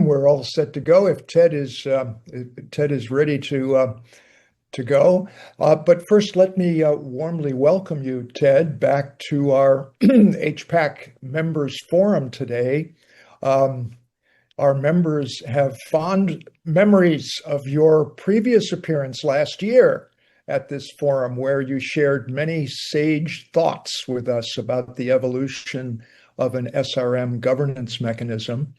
we're all set to go if Ted is ready to go. But first, let me warmly welcome you, Ted, back to our HPAC members forum today. Um, our members have fond memories of your previous appearance last year at this forum, where you shared many sage thoughts with us about the evolution of an SRM governance mechanism.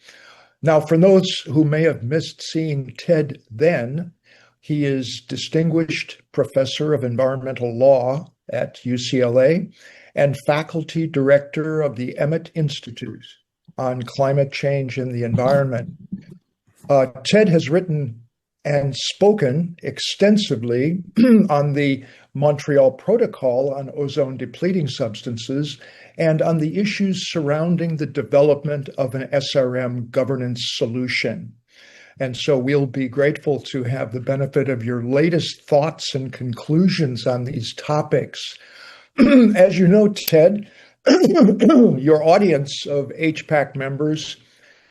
Now, for those who may have missed seeing Ted then, he is Distinguished Professor of Environmental Law at UCLA and Faculty Director of the Emmett Institute on Climate Change and the Environment. Ted has written and spoken extensively on the Montreal Protocol on ozone depleting substances and on the issues surrounding the development of an SRM governance solution. And so we'll be grateful to have the benefit of your latest thoughts and conclusions on these topics. As you know, Ted, your audience of HPAC members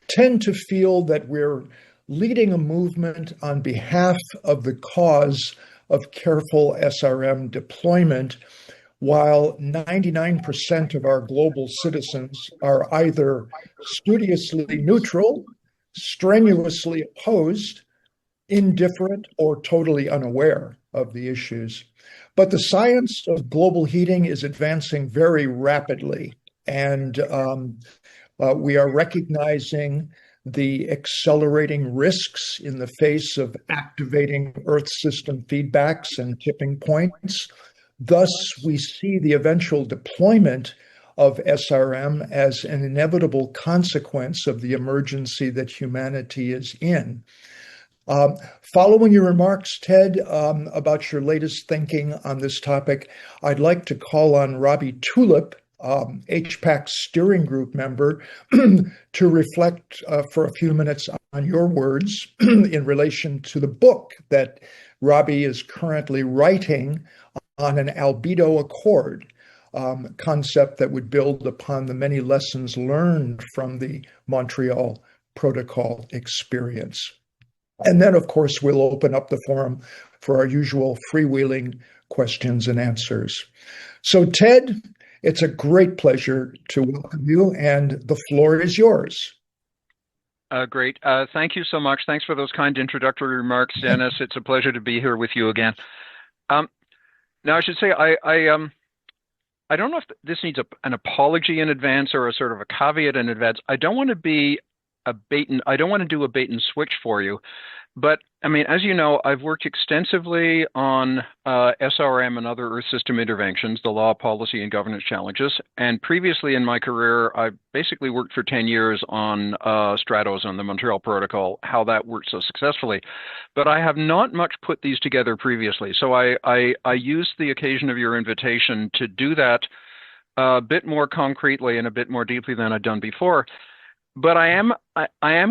tend to feel that we're leading a movement on behalf of the cause of careful SRM deployment, while 99% of our global citizens are either studiously neutral, strenuously opposed, indifferent, or totally unaware of the issues. But the science of global heating is advancing very rapidly, and we are recognizing the accelerating risks in the face of activating Earth system feedbacks and tipping points. Thus, we see the eventual deployment of SRM as an inevitable consequence of the emergency that humanity is in. Following your remarks, Ted, about your latest thinking on this topic, I'd like to call on Robbie Tulip, HPAC steering group member, to reflect for a few minutes on your words in relation to the book that Robbie is currently writing on an albedo accord, concept that would build upon the many lessons learned from the Montreal Protocol experience. And then, of course, we'll open up the forum for our usual freewheeling questions and answers. So, Ted, it's a great pleasure to welcome you, and the floor is yours. Great. Thank you so much. Thanks for those kind introductory remarks, Dennis. It's a pleasure to be here with you again. Now, I should say, I don't know if this needs an apology in advance or a sort of a caveat in advance. I don't want to be I don't want to do a bait and switch for you. But I mean, as you know, I've worked extensively on SRM and other Earth system interventions, the law, policy, and governance challenges. And previously in my career, I basically worked for 10 years on Stratos on the Montreal Protocol, how that worked so successfully. But I have not much put these together previously. So I used the occasion of your invitation to do that a bit more concretely and a bit more deeply than I'd done before. But I am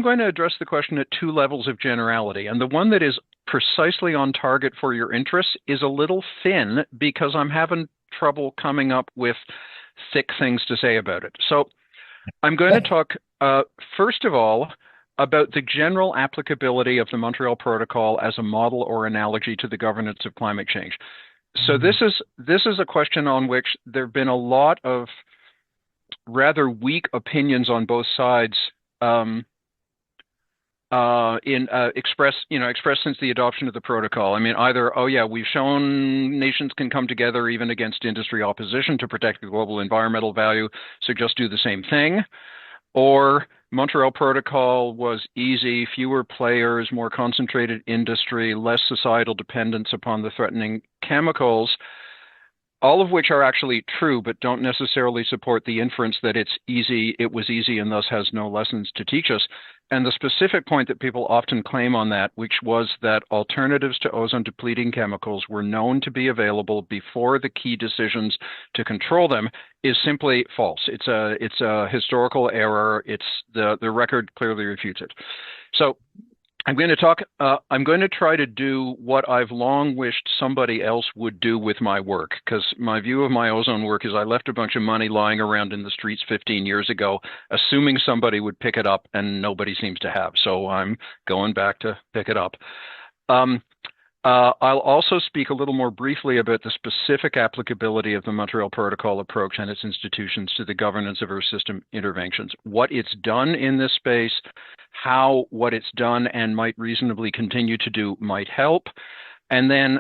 going to address the question at two levels of generality. And the one that is precisely on target for your interests is a little thin because I'm having trouble coming up with thick things to say about it. So I'm going to talk, first of all, about the general applicability of the Montreal Protocol as a model or analogy to the governance of climate change. So this is a question on which there have been a lot of rather weak opinions on both sides expressed since the adoption of the protocol. I mean, either, oh yeah, we've shown nations can come together even against industry opposition to protect the global environmental value, so just do the same thing. Or Montreal Protocol was easy, fewer players, more concentrated industry, less societal dependence upon the threatening chemicals, all of which are actually true, but don't necessarily support the inference that it's easy, it was easy, and thus has no lessons to teach us. And the specific point that people often claim on that, which was that alternatives to ozone depleting chemicals were known to be available before the key decisions to control them, is simply false. It's a historical error. It's the record clearly refutes it. So I'm going to try to do what I've long wished somebody else would do with my work, because my view of my ozone work is I left a bunch of money lying around in the streets 15 years ago, assuming somebody would pick it up, and nobody seems to have. So I'm going back to pick it up. Um, I'll also speak a little more briefly about the specific applicability of the Montreal Protocol approach and its institutions to the governance of Earth system interventions, what it's done in this space, how what it's done and might reasonably continue to do might help, and then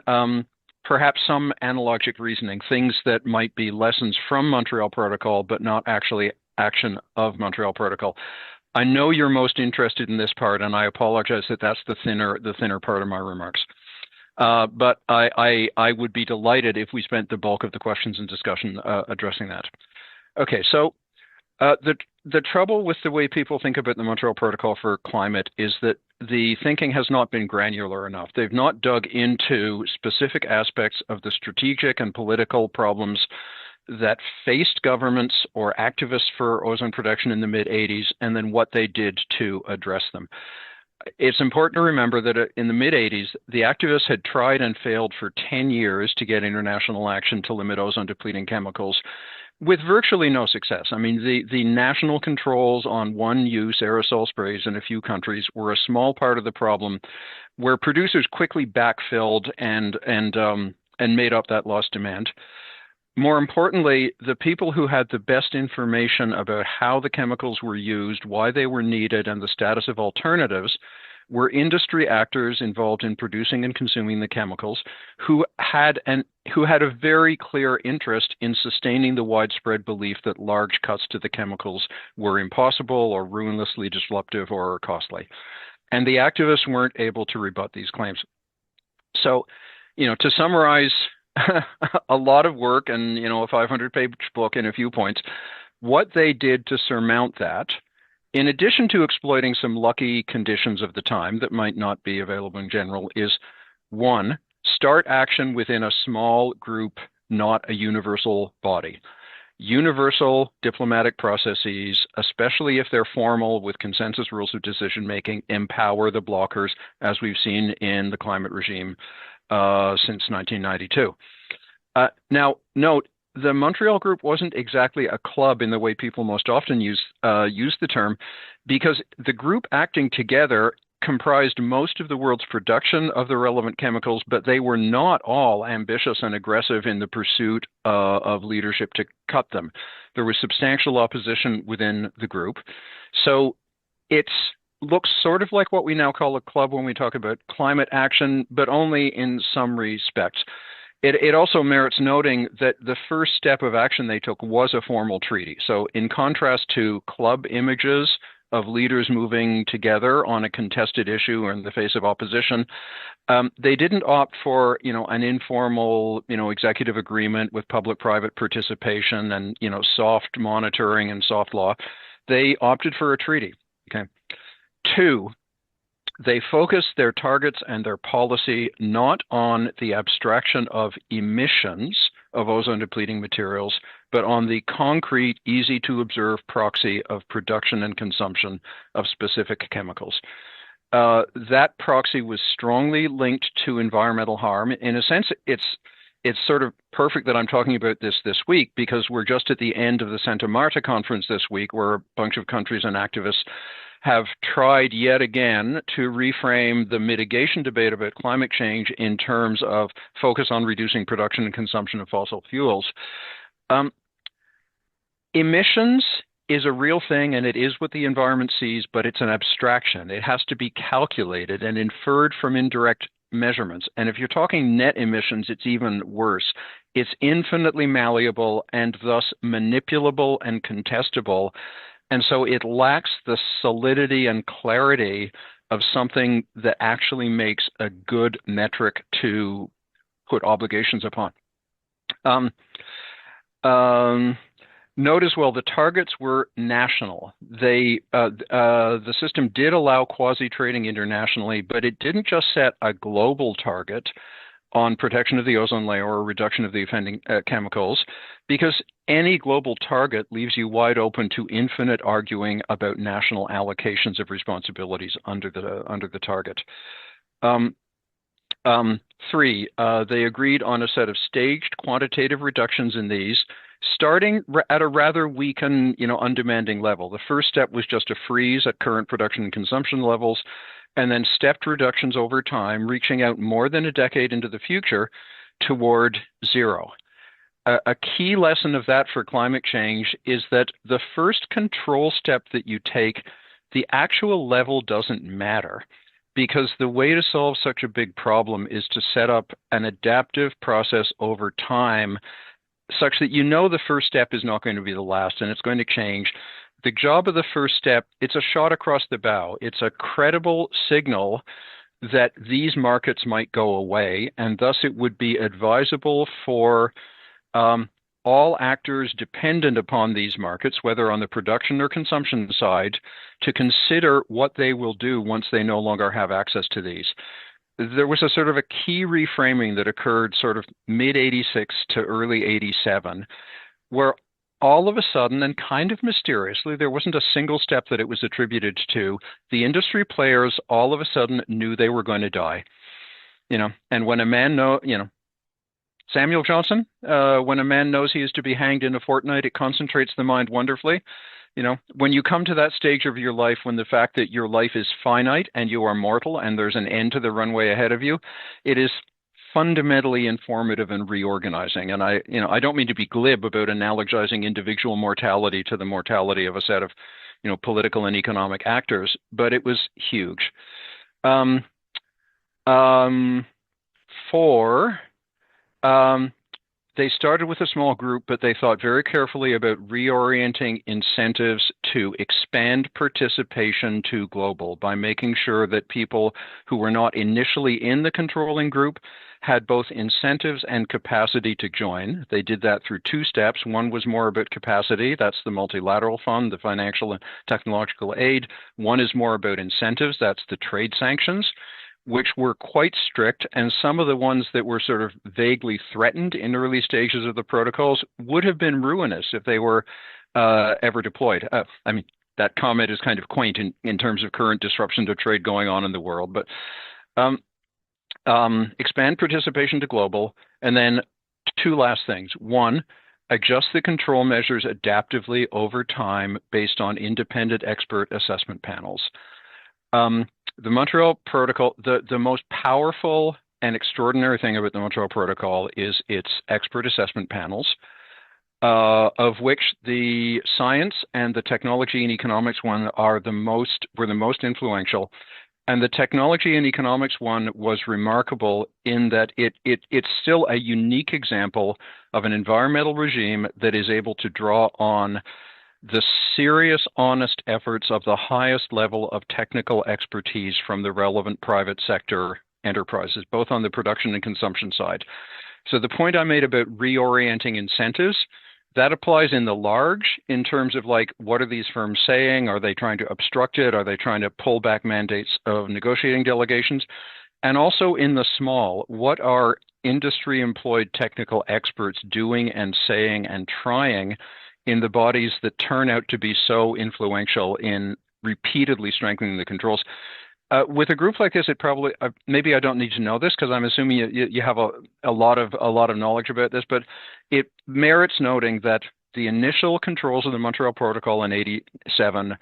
perhaps some analogic reasoning, things that might be lessons from Montreal Protocol, but not actually action of Montreal Protocol. I know you're most interested in this part, and I apologize that that's the thinner part of my remarks. But I would be delighted if we spent the bulk of the questions and discussion addressing that. Okay, so the trouble with the way people think about the Montreal Protocol for climate is that the thinking has not been granular enough. They've not dug into specific aspects of the strategic and political problems that faced governments or activists for ozone protection in the mid-'80s, and then what they did to address them. It's important to remember that in the mid-'80s, the activists had tried and failed for 10 years to get international action to limit ozone depleting chemicals with virtually no success. I mean, the national controls on one-use aerosol sprays in a few countries were a small part of the problem, where producers quickly backfilled and made up that lost demand. More importantly, the people who had the best information about how the chemicals were used, why they were needed, and the status of alternatives were industry actors involved in producing and consuming the chemicals who had a very clear interest in sustaining the widespread belief that large cuts to the chemicals were impossible or ruinously disruptive or costly. And the activists weren't able to rebut these claims. So, to summarize a lot of work and, a 500-page book in a few points, what they did to surmount that, in addition to exploiting some lucky conditions of the time that might not be available in general, is one, start action within a small group, not a universal body. Universal diplomatic processes, especially if they're formal with consensus rules of decision making, empower the blockers, as we've seen in the climate regime since 1992. Now, note, the Montreal Group wasn't exactly a club in the way people most often use the term, because the group acting together comprised most of the world's production of the relevant chemicals, but they were not all ambitious and aggressive in the pursuit of leadership to cut them. There was substantial opposition within the group. So it looks sort of like what we now call a club when we talk about climate action, but only in some respects. It also merits noting that the first step of action they took was a formal treaty. So in contrast to club images of leaders moving together on a contested issue or in the face of opposition, they didn't opt for, an informal, executive agreement with public-private participation and, soft monitoring and soft law. They opted for a treaty. Okay. Two, they focus their targets and their policy not on the abstraction of emissions of ozone-depleting materials, but on the concrete, easy-to-observe proxy of production and consumption of specific chemicals. That proxy was strongly linked to environmental harm. In a sense, it's sort of perfect that I'm talking about this week, because we're just at the end of the Santa Marta conference this week, where a bunch of countries and activists have tried yet again to reframe the mitigation debate about climate change in terms of focus on reducing production and consumption of fossil fuels. Emissions is a real thing, and it is what the environment sees, but it's an abstraction. It has to be calculated and inferred from indirect measurements. And if you're talking net emissions, it's even worse. It's infinitely malleable and thus manipulable and contestable. And so it lacks the solidity and clarity of something that actually makes a good metric to put obligations upon. Note as well, the targets were national. The system did allow quasi-trading internationally, but it didn't just set a global target. on protection of the ozone layer or reduction of the offending chemicals, because any global target leaves you wide open to infinite arguing about national allocations of responsibilities under the target. Um, Three, they agreed on a set of staged quantitative reductions in these, starting at a rather weak and undemanding level. The first step was just a freeze at current production and consumption levels, and then stepped reductions over time, reaching out more than a decade into the future toward zero. A key lesson of that for climate change is that the first control step that you take, the actual level doesn't matter, because the way to solve such a big problem is to set up an adaptive process over time such that the first step is not going to be the last and it's going to change. The job of the first step, it's a shot across the bow. It's a credible signal that these markets might go away, and thus it would be advisable for all actors dependent upon these markets, whether on the production or consumption side, to consider what they will do once they no longer have access to these. There was a sort of a key reframing that occurred sort of mid-86 to early 87, where all of a sudden, and kind of mysteriously, there wasn't a single step that it was attributed to, the industry players all of a sudden knew they were going to die. And when a man Samuel Johnson, when a man knows he is to be hanged in a fortnight, it concentrates the mind wonderfully. When you come to that stage of your life, when the fact that your life is finite and you are mortal and there's an end to the runway ahead of you, it is fundamentally informative and reorganizing. And I don't mean to be glib about analogizing individual mortality to the mortality of a set of, political and economic actors, but it was huge. Four, they started with a small group, but they thought very carefully about reorienting incentives to expand participation to global by making sure that people who were not initially in the controlling group had both incentives and capacity to join. They did that through two steps. One was more about capacity. That's the multilateral fund, the financial and technological aid. One is more about incentives. That's the trade sanctions, which were quite strict, and some of the ones that were sort of vaguely threatened in early stages of the protocols would have been ruinous if they were ever deployed. That comment is kind of quaint in terms of current disruption to trade going on in the world, but expand participation to global, and then two last things. One, adjust the control measures adaptively over time based on independent expert assessment panels. The Montreal Protocol, the most powerful and extraordinary thing about the Montreal Protocol is its expert assessment panels, of which the science and the technology and economics one were the most influential. And the technology and economics one was remarkable in that it's still a unique example of an environmental regime that is able to draw on the serious, honest efforts of the highest level of technical expertise from the relevant private sector enterprises, both on the production and consumption side. So the point I made about reorienting incentives, that applies in the large in terms of like, what are these firms saying? Are they trying to obstruct it? Are they trying to pull back mandates of negotiating delegations? And also in the small, what are industry employed technical experts doing and saying and trying in the bodies that turn out to be so influential in repeatedly strengthening the controls? With a group like this, it probably maybe I don't need to know this because I'm assuming you have a lot of knowledge about this, but it merits noting that the initial controls of the Montreal Protocol in '87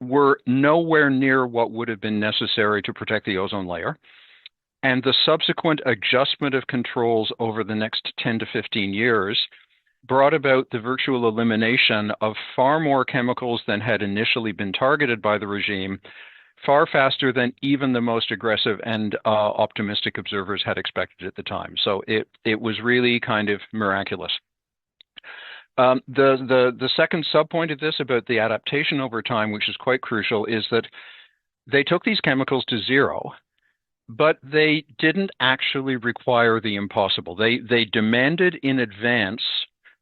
were nowhere near what would have been necessary to protect the ozone layer. And the subsequent adjustment of controls over the next 10 to 15 years brought about the virtual elimination of far more chemicals than had initially been targeted by the regime, far faster than even the most aggressive and optimistic observers had expected at the time. So it was really kind of miraculous. The second subpoint of this about the adaptation over time, which is quite crucial, is that they took these chemicals to zero, but they didn't actually require the impossible. They demanded in advance,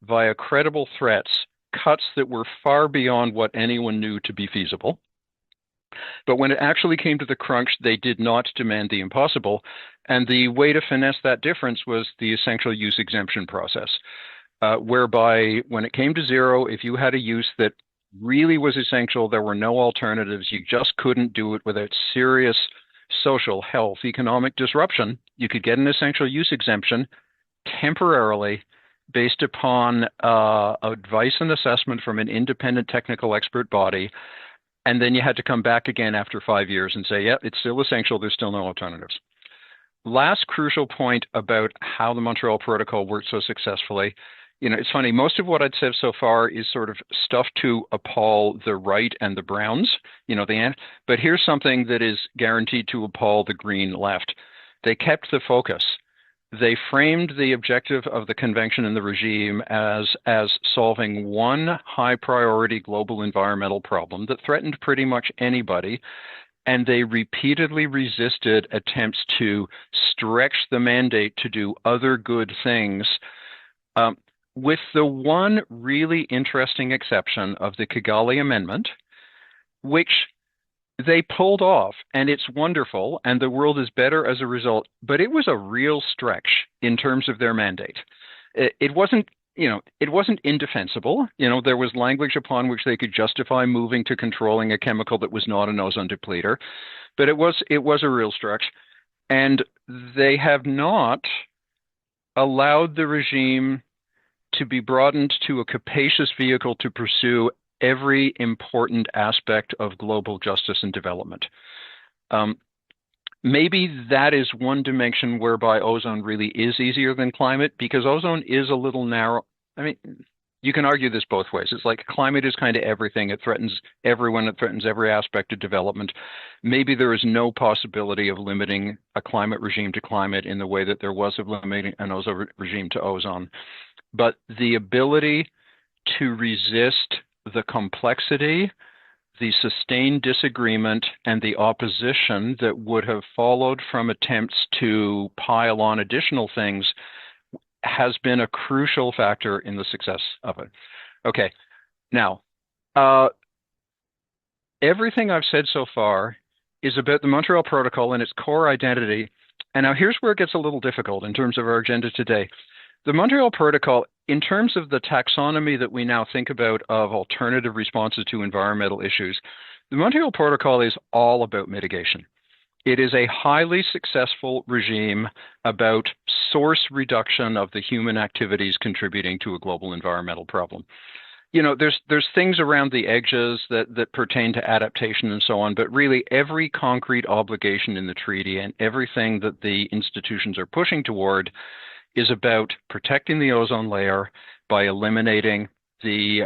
via credible threats, cuts that were far beyond what anyone knew to be feasible. But when it actually came to the crunch, they did not demand the impossible. And the way to finesse that difference was the essential use exemption process, whereby when it came to zero, if you had a use that really was essential, there were no alternatives, you just couldn't do it without serious social, health, economic disruption, you could get an essential use exemption temporarily based upon advice and assessment from an independent technical expert body. And then you had to come back again after 5 years and say, yeah, it's still essential. There's still no alternatives. Last crucial point about how the Montreal Protocol worked so successfully. It's funny, most of what I'd said so far is sort of stuff to appall the right and the Browns, but here's something that is guaranteed to appall the green left. They kept the focus. They framed the objective of the convention and the regime as solving one high priority global environmental problem that threatened pretty much anybody. And they repeatedly resisted attempts to stretch the mandate to do other good things, with the one really interesting exception of the Kigali Amendment, which they pulled off, and it's wonderful, and the world is better as a result, but it was a real stretch in terms of their mandate. It wasn't indefensible. There was language upon which they could justify moving to controlling a chemical that was not an ozone depleter, but it was a real stretch. And they have not allowed the regime to be broadened to a capacious vehicle to pursue every important aspect of global justice and development. Maybe that is one dimension whereby ozone really is easier than climate, because ozone is a little narrow. I mean, you can argue this both ways. It's like climate is kind of everything. It threatens everyone. It threatens every aspect of development. Maybe there is no possibility of limiting a climate regime to climate in the way that there was of limiting an ozone regime to ozone. But the ability to resist the complexity, the sustained disagreement, and the opposition that would have followed from attempts to pile on additional things has been a crucial factor in the success of it. Okay, now, everything I've said so far is about the Montreal Protocol and its core identity. And now here's where it gets a little difficult in terms of our agenda today. The Montreal Protocol, in terms of the taxonomy that we now think about of alternative responses to environmental issues, the Montreal Protocol is all about mitigation. It is a highly successful regime about source reduction of the human activities contributing to a global environmental problem. There's things around the edges that pertain to adaptation and so on, but really every concrete obligation in the treaty and everything that the institutions are pushing toward is about protecting the ozone layer by eliminating the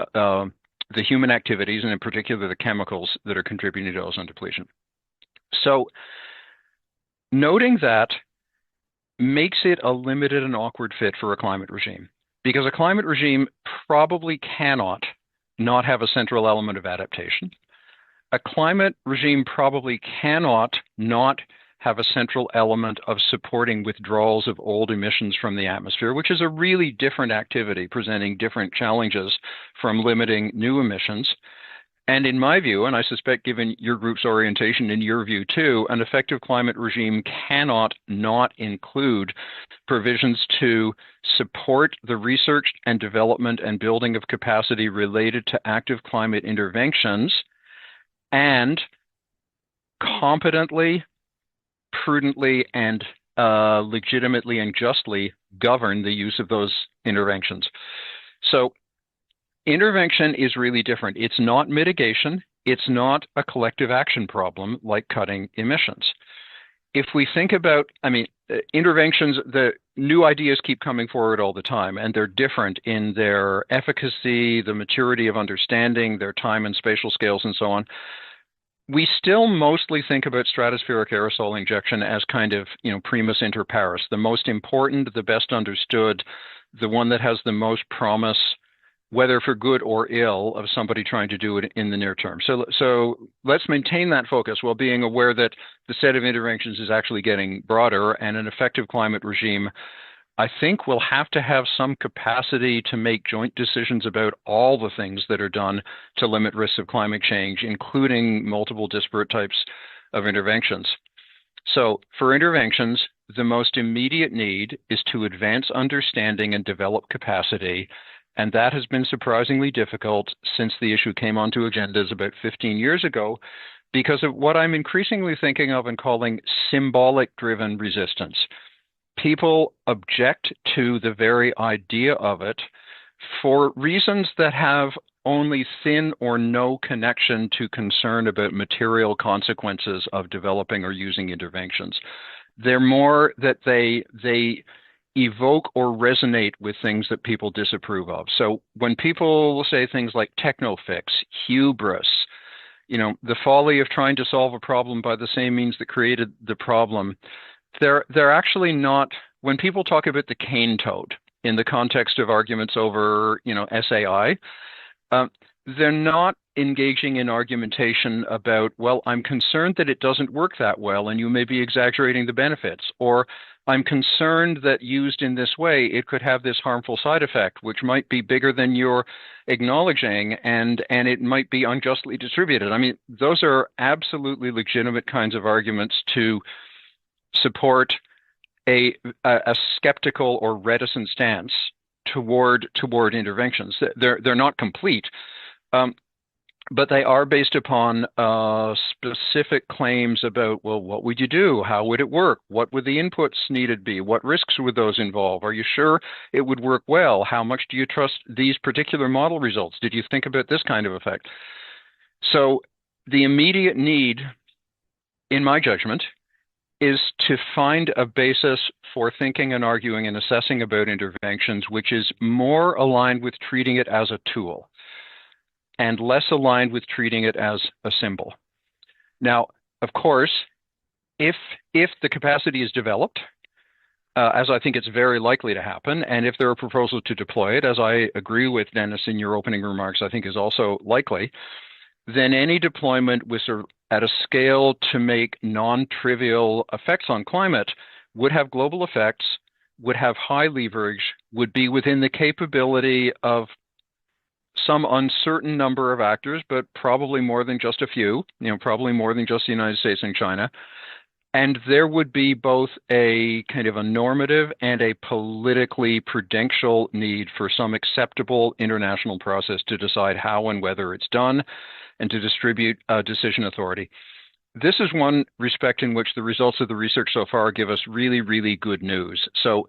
human activities, and in particular the chemicals that are contributing to ozone depletion. So noting that makes it a limited and awkward fit for a climate regime, because a climate regime probably cannot not have a central element of adaptation. A climate regime probably cannot not have a central element of supporting withdrawals of old emissions from the atmosphere, which is a really different activity presenting different challenges from limiting new emissions. And in my view, and I suspect given your group's orientation and your view too, an effective climate regime cannot not include provisions to support the research and development and building of capacity related to active climate interventions and competently, prudently, and legitimately and justly govern the use of those interventions. So intervention is really different. It's not mitigation. It's not a collective action problem like cutting emissions. If we think about, interventions, the new ideas keep coming forward all the time, and they're different in their efficacy, the maturity of understanding, their time and spatial scales, and so on. We still mostly think about stratospheric aerosol injection as kind of, primus inter pares, the most important, the best understood, the one that has the most promise, whether for good or ill, of somebody trying to do it in the near term. So let's maintain that focus while being aware that the set of interventions is actually getting broader, and an effective climate regime, I think, will have to have some capacity to make joint decisions about all the things that are done to limit risks of climate change, including multiple disparate types of interventions. So for interventions, the most immediate need is to advance understanding and develop capacity. And that has been surprisingly difficult since the issue came onto agendas about 15 years ago because of what I'm increasingly thinking of and calling symbolic-driven resistance. People object to the very idea of it for reasons that have only thin or no connection to concern about material consequences of developing or using interventions. They're more that they evoke or resonate with things that people disapprove of. So when people say things like technofix, hubris, the folly of trying to solve a problem by the same means that created the problem, they're actually not. When people talk about the cane toad in the context of arguments over, SAI, they're not engaging in argumentation about, well, I'm concerned that it doesn't work that well, and you may be exaggerating the benefits, or I'm concerned that used in this way, it could have this harmful side effect, which might be bigger than you're acknowledging, and it might be unjustly distributed. I mean, those are absolutely legitimate kinds of arguments to support a skeptical or reticent stance toward interventions. They're not complete, but they are based upon specific claims about, well, what would you do? How would it work? What would the inputs needed be? What risks would those involve? Are you sure it would work well? How much do you trust these particular model results? Did you think about this kind of effect? So the immediate need, in my judgment, is to find a basis for thinking and arguing and assessing about interventions, which is more aligned with treating it as a tool and less aligned with treating it as a symbol. Now, of course, if the capacity is developed, as I think it's very likely to happen, and if there are proposals to deploy it, as I agree with Dennis in your opening remarks, I think is also likely, then any deployment was at a scale to make non-trivial effects on climate would have global effects, would have high leverage, would be within the capability of some uncertain number of actors, but probably more than just a few, probably more than just the United States and China. And there would be both a kind of a normative and a politically prudential need for some acceptable international process to decide how and whether it's done and to distribute decision authority. This is one respect in which the results of the research so far give us really, really good news. So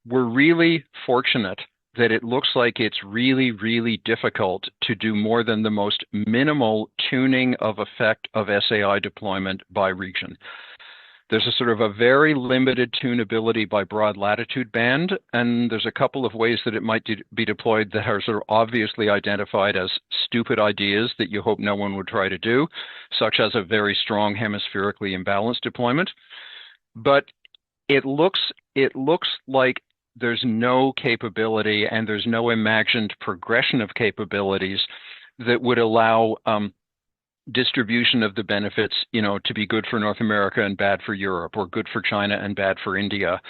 we're really fortunate that it looks like it's really, really difficult to do more than the most minimal tuning of effect of SAI deployment by region. There's a sort of a very limited tunability by broad latitude band, and there's a couple of ways that it might be deployed that are sort of obviously identified as stupid ideas that you hope no one would try to do, such as a very strong hemispherically imbalanced deployment. But it looks like there's no capability and there's no imagined progression of capabilities that would allow distribution of the benefits, to be good for North America and bad for Europe, or good for China and bad for India.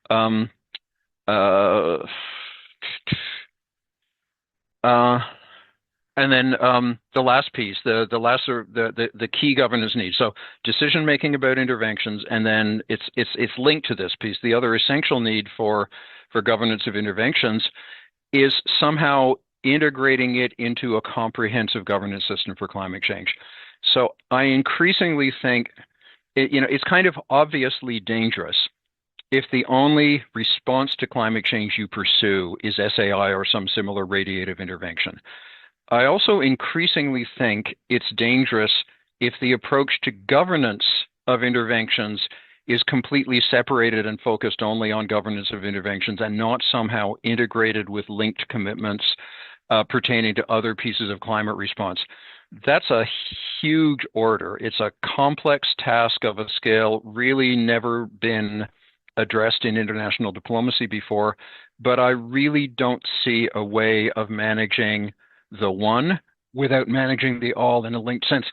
And then the last piece, the key governance needs. So decision making about interventions, and then it's linked to this piece. The other essential need for governance of interventions is somehow integrating it into a comprehensive governance system for climate change. So I increasingly think it's kind of obviously dangerous if the only response to climate change you pursue is SAI or some similar radiative intervention. I also increasingly think it's dangerous if the approach to governance of interventions is completely separated and focused only on governance of interventions and not somehow integrated with linked commitments pertaining to other pieces of climate response. That's a huge order. It's a complex task of a scale really never been addressed in international diplomacy before, but I really don't see a way of managing the one without managing the all in a linked sense.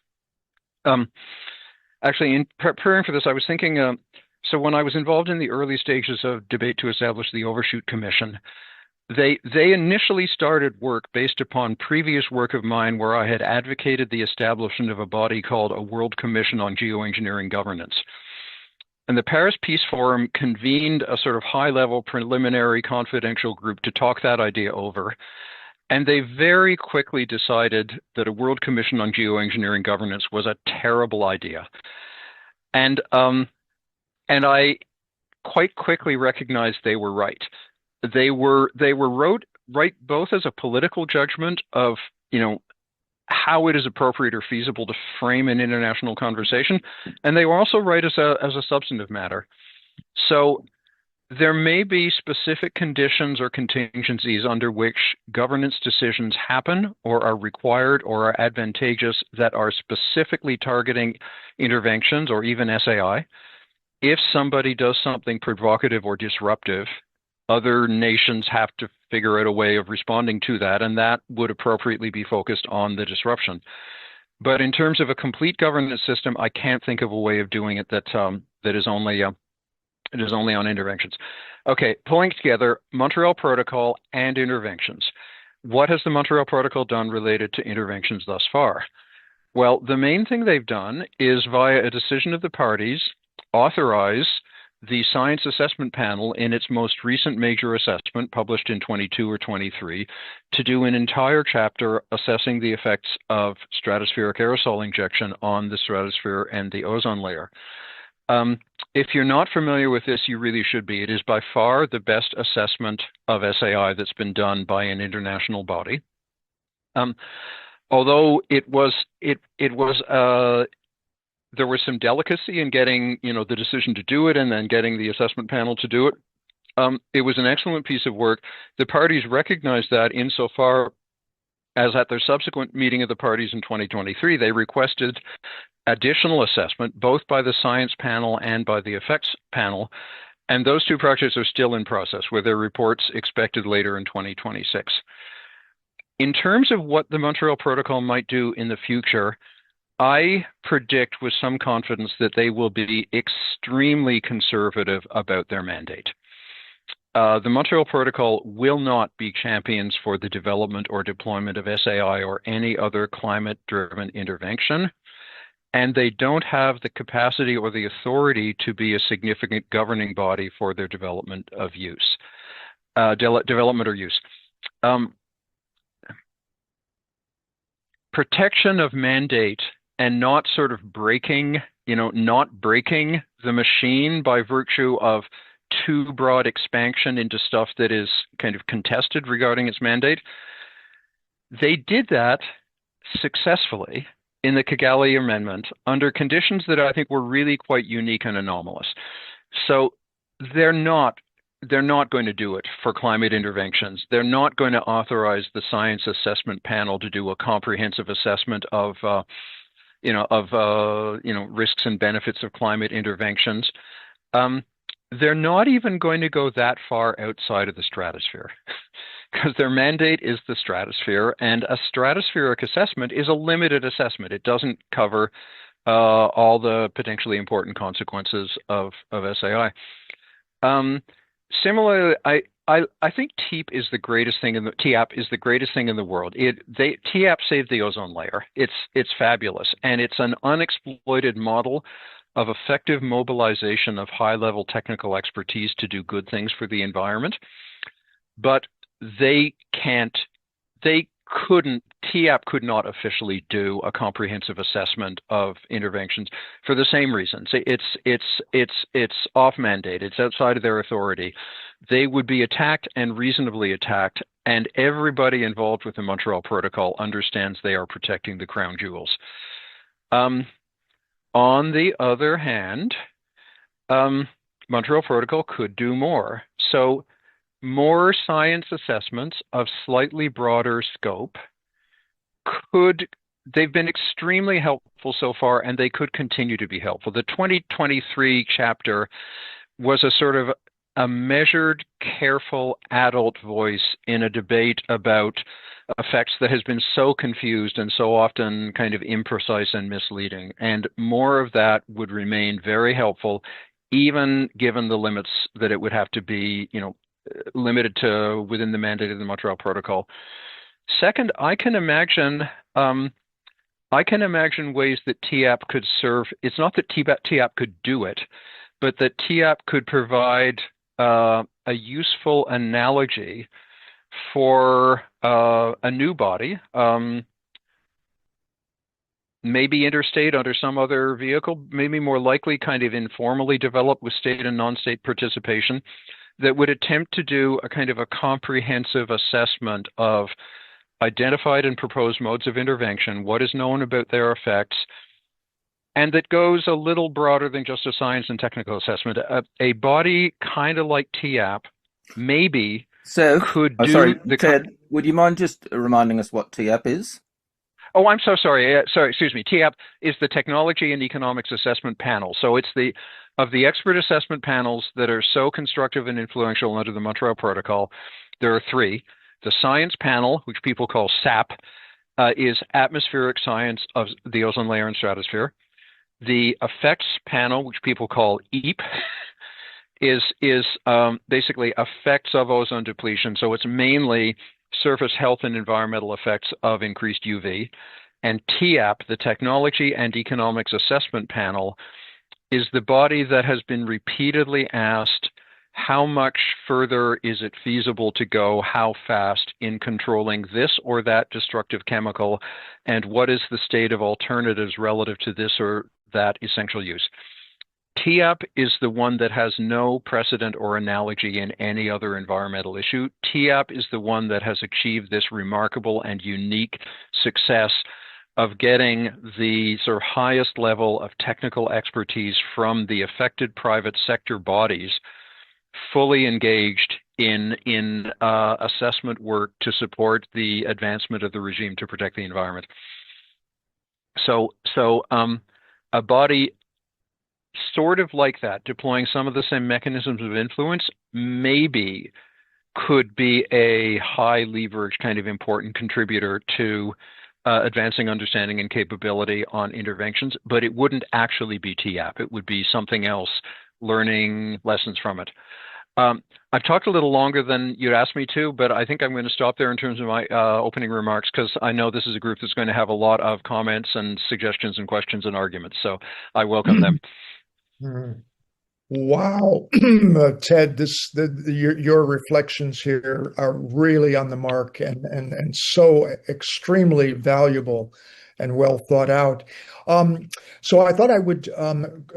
Actually, in preparing for this, I was thinking, so when I was involved in the early stages of debate to establish the Overshoot Commission, they initially started work based upon previous work of mine where I had advocated the establishment of a body called a World Commission on Geoengineering Governance. And the Paris Peace Forum convened a sort of high-level preliminary confidential group to talk that idea over. And they very quickly decided that a World Commission on Geoengineering Governance was a terrible idea. And I quite quickly recognized they were right. They were right both as a political judgment of, how it is appropriate or feasible to frame an international conversation, and they were also right as a substantive matter. So there may be specific conditions or contingencies under which governance decisions happen or are required or are advantageous that are specifically targeting interventions or even SAI. If somebody does something provocative or disruptive, other nations have to figure out a way of responding to that, and that would appropriately be focused on the disruption. But in terms of a complete governance system, I can't think of a way of doing it that is only on interventions. Okay, pulling together Montreal Protocol and interventions. What has the Montreal Protocol done related to interventions thus far? Well, the main thing they've done is, via a decision of the parties, authorize the Science Assessment Panel in its most recent major assessment, published in 22 or 23, to do an entire chapter assessing the effects of stratospheric aerosol injection on the stratosphere and the ozone layer. If you're not familiar with this, you really should be. It is by far the best assessment of SAI that's been done by an international body. Although there was some delicacy in getting, the decision to do it and then getting the assessment panel to do it. It was an excellent piece of work. The parties recognized that insofar as at their subsequent meeting of the parties in 2023, they requested additional assessment, both by the science panel and by the effects panel. And those two projects are still in process, with their reports expected later in 2026. In terms of what the Montreal Protocol might do in the future, I predict with some confidence that they will be extremely conservative about their mandate. The Montreal Protocol will not be champions for the development or deployment of SAI or any other climate-driven intervention, and they don't have the capacity or the authority to be a significant governing body for their development of use, development or use. Protection of mandate and not sort of breaking the machine by virtue of too broad expansion into stuff that is kind of contested regarding its mandate. They did that successfully in the Kigali Amendment under conditions that I think were really quite unique and anomalous. So they're not going to do it for climate interventions. They're not going to authorize the Science Assessment Panel to do a comprehensive assessment of risks and benefits of climate interventions. They're not even going to go that far outside of the stratosphere, because their mandate is the stratosphere, and a stratospheric assessment is a limited assessment. It doesn't cover all the potentially important consequences of SAI. Similarly, I think TEAP is the greatest thing TEAP is the greatest thing in the world. TEAP saved the ozone layer. It's fabulous, and it's an unexploited model of effective mobilization of high-level technical expertise to do good things for the environment. But TEAP could not officially do a comprehensive assessment of interventions for the same reasons. It's off mandate. It's outside of their authority. They would be attacked, and reasonably attacked, and everybody involved with the Montreal Protocol understands they are protecting the crown jewels. On the other hand, Montreal Protocol could do more. So more science assessments of slightly broader scope they've been extremely helpful so far, and they could continue to be helpful. The 2023 chapter was a sort of a measured, careful adult voice in a debate about effects that has been so confused and so often kind of imprecise and misleading. And more of that would remain very helpful, even given the limits that it would have to be, limited to within the mandate of the Montreal Protocol. Second, I can imagine ways that TEAP could serve. It's not that TEAP could do it, but that TAP could provide a useful analogy for a new body, maybe interstate under some other vehicle, maybe more likely kind of informally developed with state and non-state participation, that would attempt to do a kind of a comprehensive assessment of identified and proposed modes of intervention, what is known about their effects, and that goes a little broader than just a science and technical assessment. A body kind of like TAP maybe So, could oh, do sorry, the Ted, would you mind just reminding us what TAP is? Oh, I'm so sorry. Sorry, excuse me. TAP is the Technology and Economics Assessment Panel. So it's of the expert assessment panels that are so constructive and influential under the Montreal Protocol. There are three. The Science Panel, which people call SAP, is atmospheric science of the ozone layer and stratosphere. The Effects Panel, which people call EAP, is basically effects of ozone depletion. So it's mainly surface health and environmental effects of increased UV. And TAP, the Technology and Economics Assessment Panel, is the body that has been repeatedly asked how much further is it feasible to go, how fast in controlling this or that destructive chemical, and what is the state of alternatives relative to this or that essential use. TAP is the one that has no precedent or analogy in any other environmental issue. TAP is the one that has achieved this remarkable and unique success of getting the sort of highest level of technical expertise from the affected private sector bodies fully engaged in assessment work to support the advancement of the regime to protect the environment. So a body sort of like that, deploying some of the same mechanisms of influence, maybe could be a high leverage kind of important contributor to advancing understanding and capability on interventions, but it wouldn't actually be TAP. It would be something else, learning lessons from it. I've talked a little longer than you'd asked me to, but I think I'm going to stop there in terms of my opening remarks, because I know this is a group that's going to have a lot of comments and suggestions and questions and arguments, so I welcome them. Wow, Ted, your reflections here are really on the mark and so extremely valuable and well thought out. So I thought I would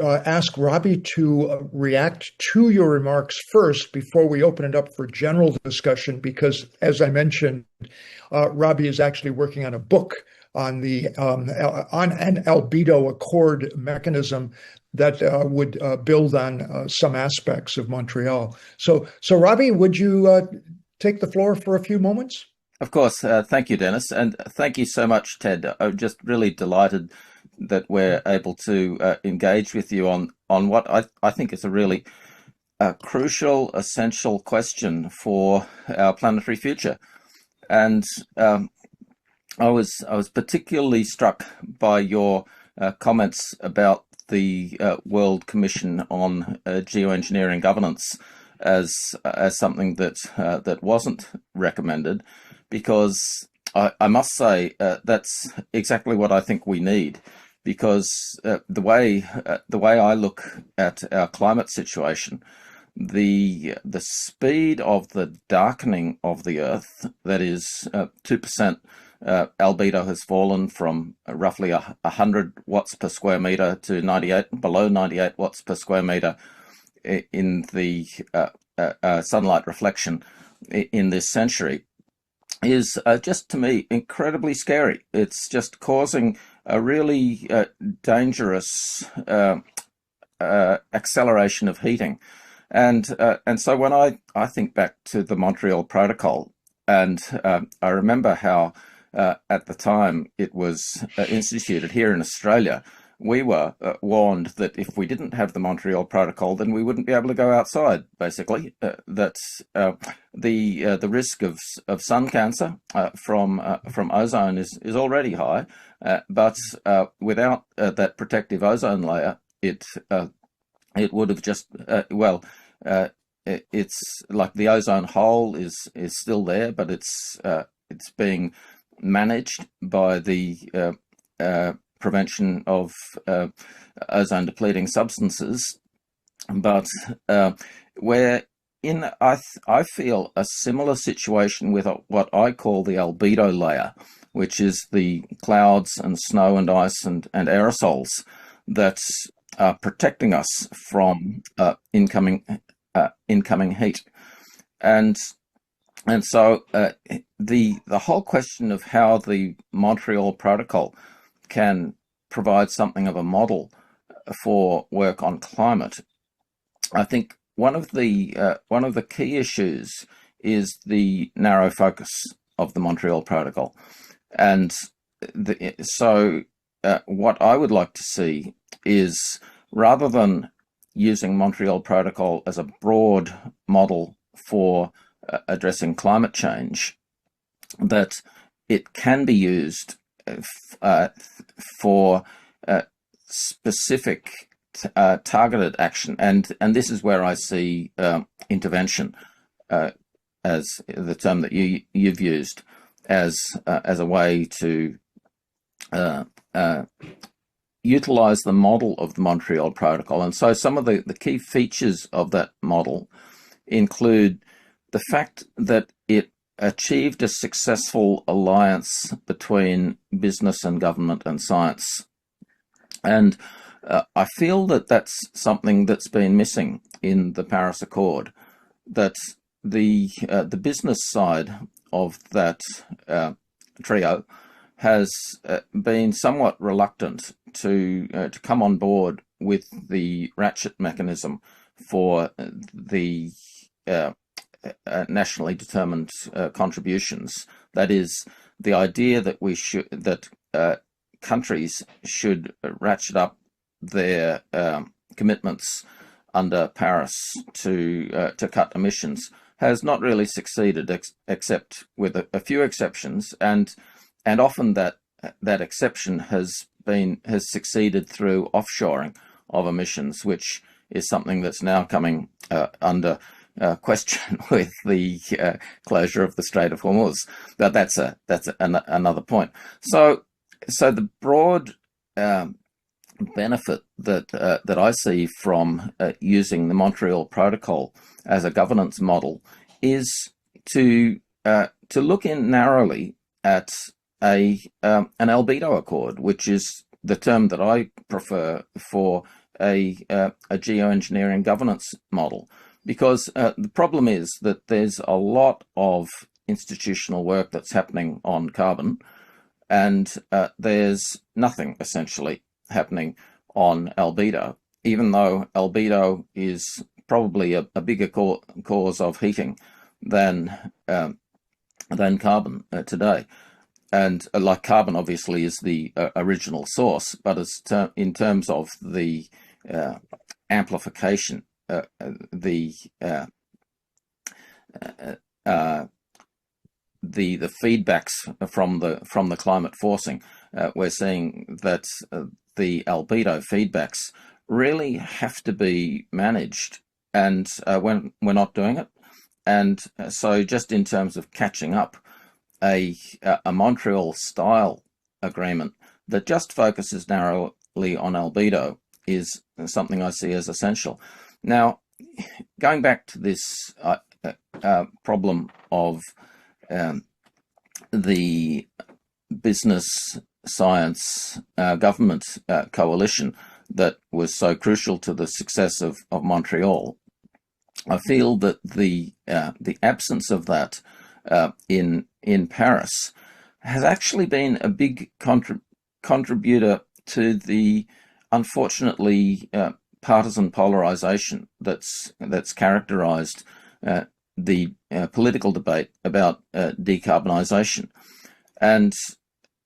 ask Robbie to react to your remarks first before we open it up for general discussion, because as I mentioned, Robbie is actually working on a book on an albedo accord mechanism that would build on some aspects of Montreal. So Robbie, would you take the floor for a few moments? Of course. Thank you, Dennis. And thank you so much, Ted. I'm just really delighted that we're able to engage with you on what I think is a really crucial, essential question for our planetary future. And I was particularly struck by your comments about the World Commission on Geoengineering Governance as something that wasn't recommended, because I must say that's exactly what I think we need, because the way I look at our climate situation, the speed of the darkening of the Earth, that is 2%. Albedo has fallen from roughly 100 watts per square meter to below 98 watts per square meter in the sunlight reflection in this century, is just, to me, incredibly scary. It's just causing a really dangerous acceleration of heating. And so when I think back to the Montreal Protocol, and I remember how at the time it was instituted here in Australia, we were warned that if we didn't have the Montreal Protocol, then we wouldn't be able to go outside, basically. That the risk of sun cancer from ozone is already high, but without that protective ozone layer, it would have just it's like the ozone hole is still there, but it's being managed by the prevention of ozone depleting substances, but we're in, I feel, a similar situation with what I call the albedo layer, which is the clouds and snow and ice and aerosols that are protecting us from incoming heat. And so the whole question of how the Montreal Protocol can provide something of a model for work on climate, I think one of the key issues is the narrow focus of the Montreal Protocol, and so what I would like to see is, rather than using Montreal Protocol as a broad model for addressing climate change, that it can be used for specific targeted action, and this is where I see intervention as the term that you've used as a way to utilize the model of the Montreal Protocol. And so some of the key features of that model include the fact that it achieved a successful alliance between business and government and science. And I feel that that's something that's been missing in the Paris Accord, that the business side of that trio has been somewhat reluctant to come on board with the ratchet mechanism for the nationally determined contributions. That is, the idea that countries should ratchet up their commitments under Paris to cut emissions has not really succeeded, except with a few exceptions, and often that exception has succeeded through offshoring of emissions, which is something that's now coming under question with the closure of the Strait of Hormuz. But that's another point. So the broad benefit that I see from using the Montreal Protocol as a governance model is to look in narrowly at an albedo accord, which is the term that I prefer for a geoengineering governance model, because the problem is that there's a lot of institutional work that's happening on carbon, and there's nothing essentially happening on albedo, even though albedo is probably a bigger cause of heating than carbon today. And like carbon obviously is the original source, but in terms of the amplification, the feedbacks from the climate forcing, we're seeing that the albedo feedbacks really have to be managed, and when we're not doing it. And so just in terms of catching up, a Montreal style agreement that just focuses narrowly on albedo is something I see as essential. Now, going back to this problem of the business science government coalition that was so crucial to the success of Montreal, I feel that the absence of that in Paris has actually been a big contributor to the unfortunately partisan polarization that's characterized the political debate about decarbonisation. And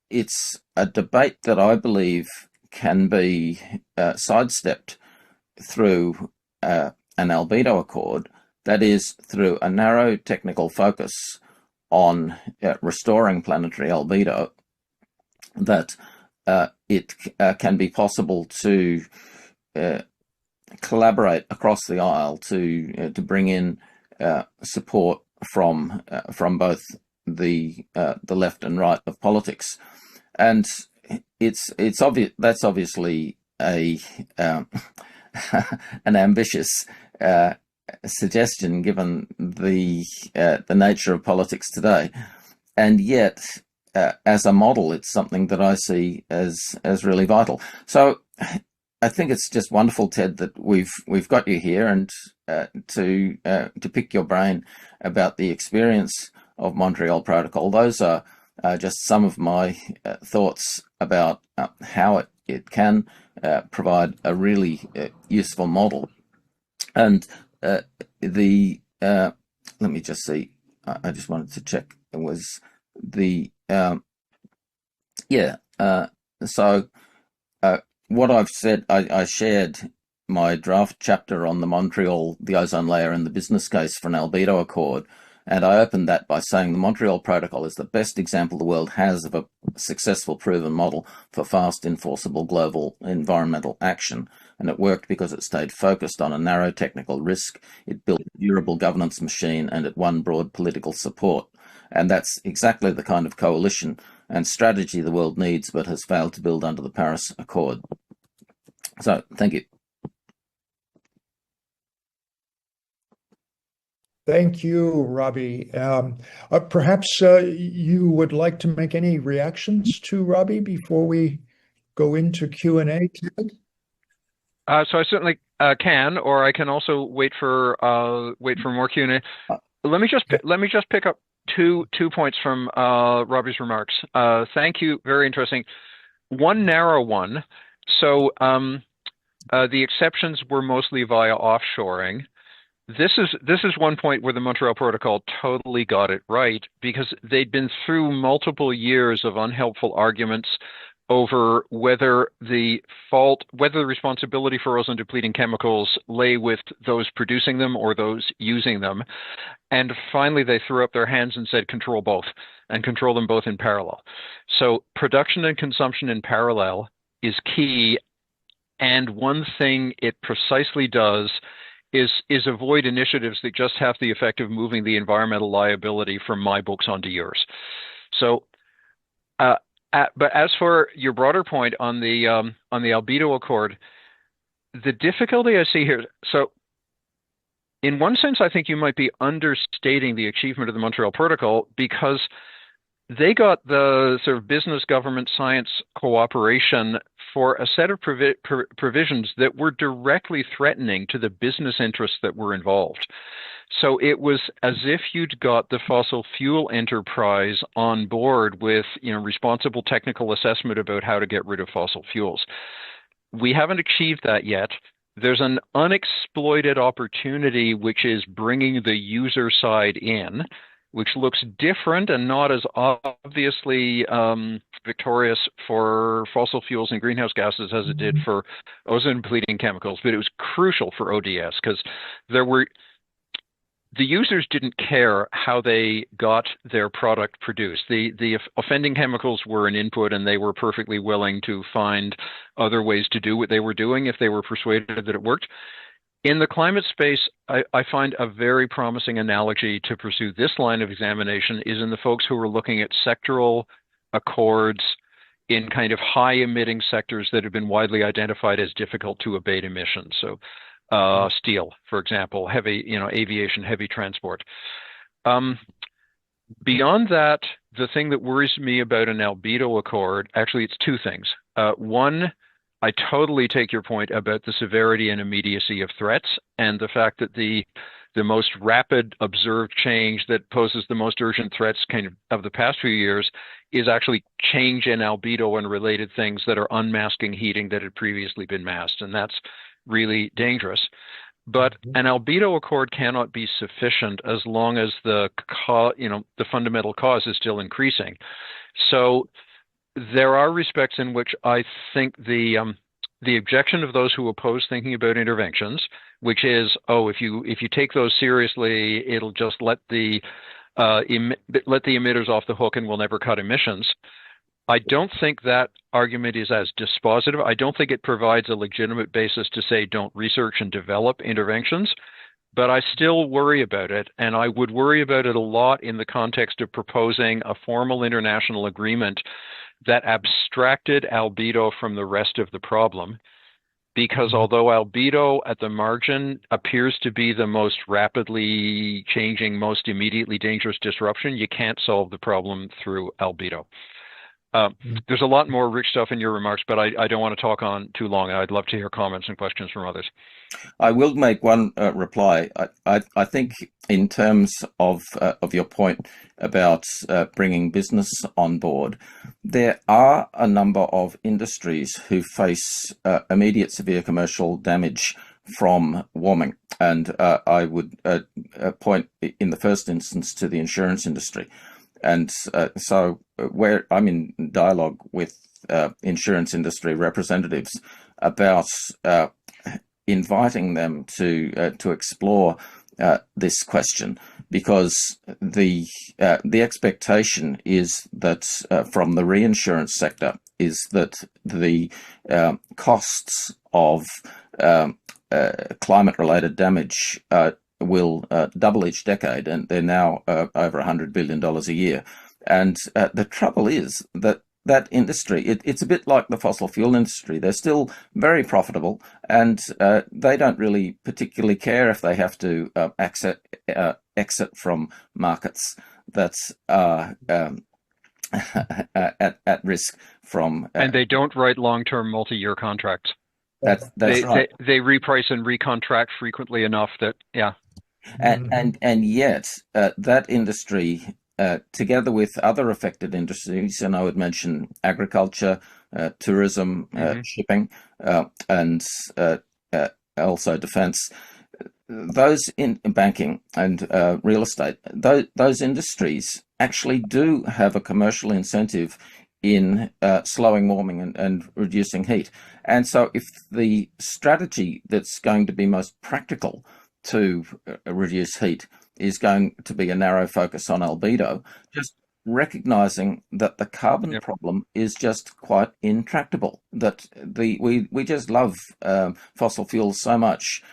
it's a debate that I believe can be sidestepped through an albedo accord, that is, through a narrow technical focus on restoring planetary albedo, that it can be possible to collaborate across the aisle to bring in support from both the left and right of politics. And it's obvious that's obviously a an ambitious suggestion given the nature of politics today, and yet as a model, it's something that I see as really vital. So I think it's just wonderful, Ted, that we've got you here and to pick your brain about the experience of Montreal Protocol. Those are just some of my thoughts about how it can provide a really useful model. And let me just see. I just wanted to check. It was the so what I've said, I shared my draft chapter on the ozone layer and the business case for an albedo accord. And I opened that by saying the Montreal Protocol is the best example the world has of a successful proven model for fast enforceable global environmental action. And it worked because it stayed focused on a narrow technical risk, it built a durable governance machine, and it won broad political support. And that's exactly the kind of coalition and strategy the world needs, but has failed to build under the Paris Accord. So, thank you. Thank you, Robbie. Perhaps you would like to make any reactions to Robbie before we go into Q&A, Ted? So I certainly can, or I can also wait for more Q&A. Let me just pick up two points from Robbie's remarks. Thank you. Very interesting. One narrow one. So the exceptions were mostly via offshoring. This is one point where the Montreal Protocol totally got it right, because they'd been through multiple years of unhelpful arguments over whether the responsibility for ozone depleting chemicals lay with those producing them or those using them. And finally, they threw up their hands and said, control both, and control them both in parallel. So production and consumption in parallel is key. And one thing it precisely does is avoid initiatives that just have the effect of moving the environmental liability from my books onto yours. So, but as for your broader point on the albedo accord, the difficulty I see here. So, in one sense, I think you might be understating the achievement of the Montreal Protocol, because they got the sort of business, government, science cooperation for a set of provisions that were directly threatening to the business interests that were involved. So it was as if you'd got the fossil fuel enterprise on board with, responsible technical assessment about how to get rid of fossil fuels. We haven't achieved that yet. There's an unexploited opportunity, which is bringing the user side in, which looks different and not as obviously victorious for fossil fuels and greenhouse gases as it did for ozone depleting chemicals. But it was crucial for ODS, because the users didn't care how they got their product produced. The offending chemicals were an input, and they were perfectly willing to find other ways to do what they were doing if they were persuaded that it worked. In the climate space, I find a very promising analogy to pursue this line of examination is in the folks who are looking at sectoral accords in kind of high emitting sectors that have been widely identified as difficult to abate emissions. So steel, for example, heavy, aviation, heavy transport. Beyond that, the thing that worries me about an albedo accord, actually it's two things. One, I totally take your point about the severity and immediacy of threats, and the fact that the most rapid observed change that poses the most urgent threats of the past few years is actually change in albedo and related things that are unmasking heating that had previously been masked, and that's really dangerous. But an albedo accord cannot be sufficient as long as the fundamental cause is still increasing. So there are respects in which I think the objection of those who oppose thinking about interventions, which is, if you take those seriously, it'll just let the emitters off the hook and we'll never cut emissions. I don't think that argument is as dispositive. I don't think it provides a legitimate basis to say don't research and develop interventions, but I still worry about it, and I would worry about it a lot in the context of proposing a formal international agreement that abstracted albedo from the rest of the problem. because although albedo at the margin appears to be the most rapidly changing, most immediately dangerous disruption, you can't solve the problem through albedo. There's a lot more rich stuff in your remarks, but I don't want to talk on too long. I'd love to hear comments and questions from others. I will make one reply. I think in terms of your point about bringing business on board, there are a number of industries who face immediate severe commercial damage from warming, and I would point in the first instance to the insurance industry. And so where I'm in dialogue with insurance industry representatives about inviting them to explore this question, because the expectation is that from the reinsurance sector is that the costs of climate-related damage will double each decade, and they're now over $100 billion a year. And the trouble is that industry, it's a bit like the fossil fuel industry. They're still very profitable, and they don't really particularly care if they have to exit from markets that are at risk from. And they don't write long-term multi-year contracts. That's right. They reprice and recontract frequently enough that, yeah. And yet that industry, together with other affected industries, and I would mention agriculture, tourism, shipping, and also defence, those in banking and real estate, those industries actually do have a commercial incentive in slowing warming and reducing heat. And so if the strategy that's going to be most practical to reduce heat is going to be a narrow focus on albedo, just recognizing that the carbon problem is just quite intractable, that we just love fossil fuels so much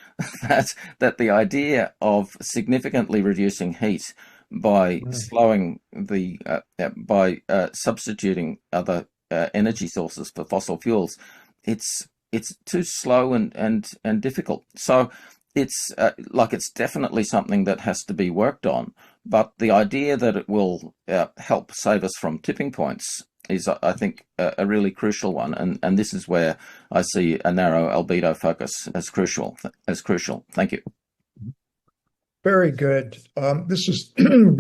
that the idea of significantly reducing heat by slowing by substituting other energy sources for fossil fuels, it's too slow and difficult. So it's it's definitely something that has to be worked on, but the idea that it will help save us from tipping points is, I think, a really crucial one, and this is where I see a narrow albedo focus as crucial. Thank you. Very good. This is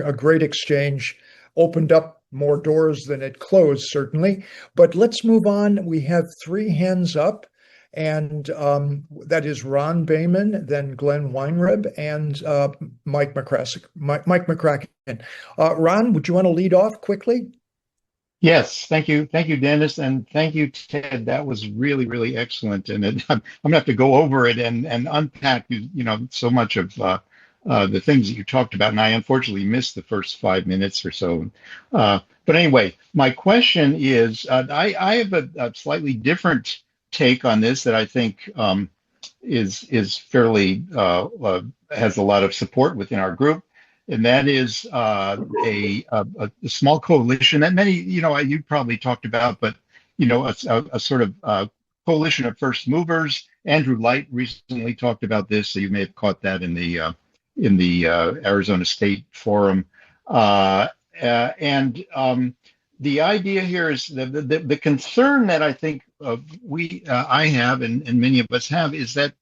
a great exchange. Opened up more doors than it closed, certainly. But let's move on. We have 3 hands up, and that is Ron Bayman, then Glenn Weinreb, and Mike McCracken. Ron, would you want to lead off quickly? Yes, thank you, Dennis, and thank you, Ted. That was really, really excellent, and I'm gonna have to go over it and unpack so much of the things that you talked about, and I unfortunately missed the first 5 minutes or so. But anyway, my question is, I have a slightly different take on this that I think is fairly has a lot of support within our group, and that is a small coalition that many you probably talked about, but a sort of coalition of first movers. Andrew Light recently talked about this, so you may have caught that in the Arizona State Forum, and the idea here is the concern that I think I have and many of us have is that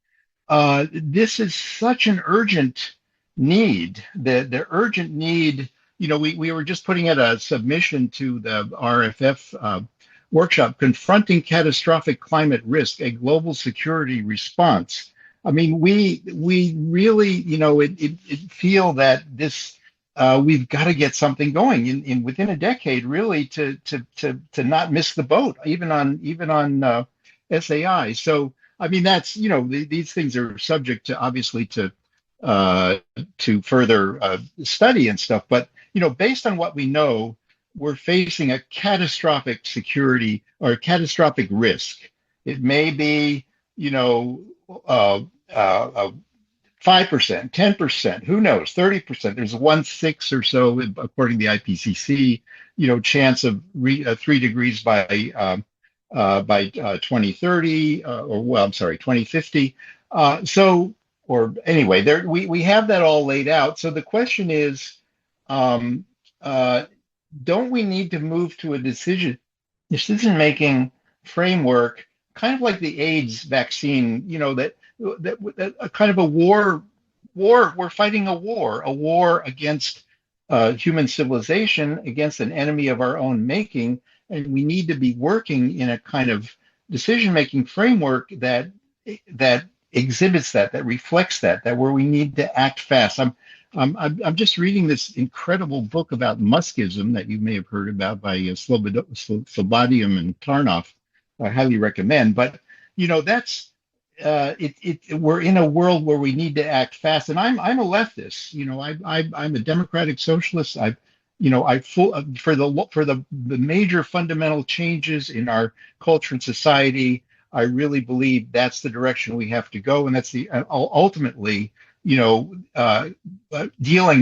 this is such an urgent need. The urgent need. We were just putting out a submission to the RFF workshop, confronting catastrophic climate risk, a global security response. I mean, we really, feel that this we've got to get something going in within a decade, really, to not miss the boat, even on SAI. So, I mean, that's these things are subject to obviously to further study and stuff. But based on what we know, we're facing a catastrophic security or a catastrophic risk. It may be 5%, 10%, who knows, 30%. There's 1/6 or so, according to the IPCC, chance of 3 degrees by by 2030, or well, I'm sorry, 2050. Or anyway, there we have that all laid out. So the question is, um, uh, don't we need to move to a decision making framework, kind of like the AIDS vaccine? That a kind of a war. We're fighting a war against human civilization, against an enemy of our own making, and we need to be working in a kind of decision making framework that exhibits that reflects that where we need to act fast. I'm just reading this incredible book about Muskism that you may have heard about by Slobodian and Tarnoff. I highly recommend. But that's we're in a world where we need to act fast. And I'm a leftist. I'm a democratic socialist. I full for the major fundamental changes in our culture and society. I really believe that's the direction we have to go, and that's the ultimately, dealing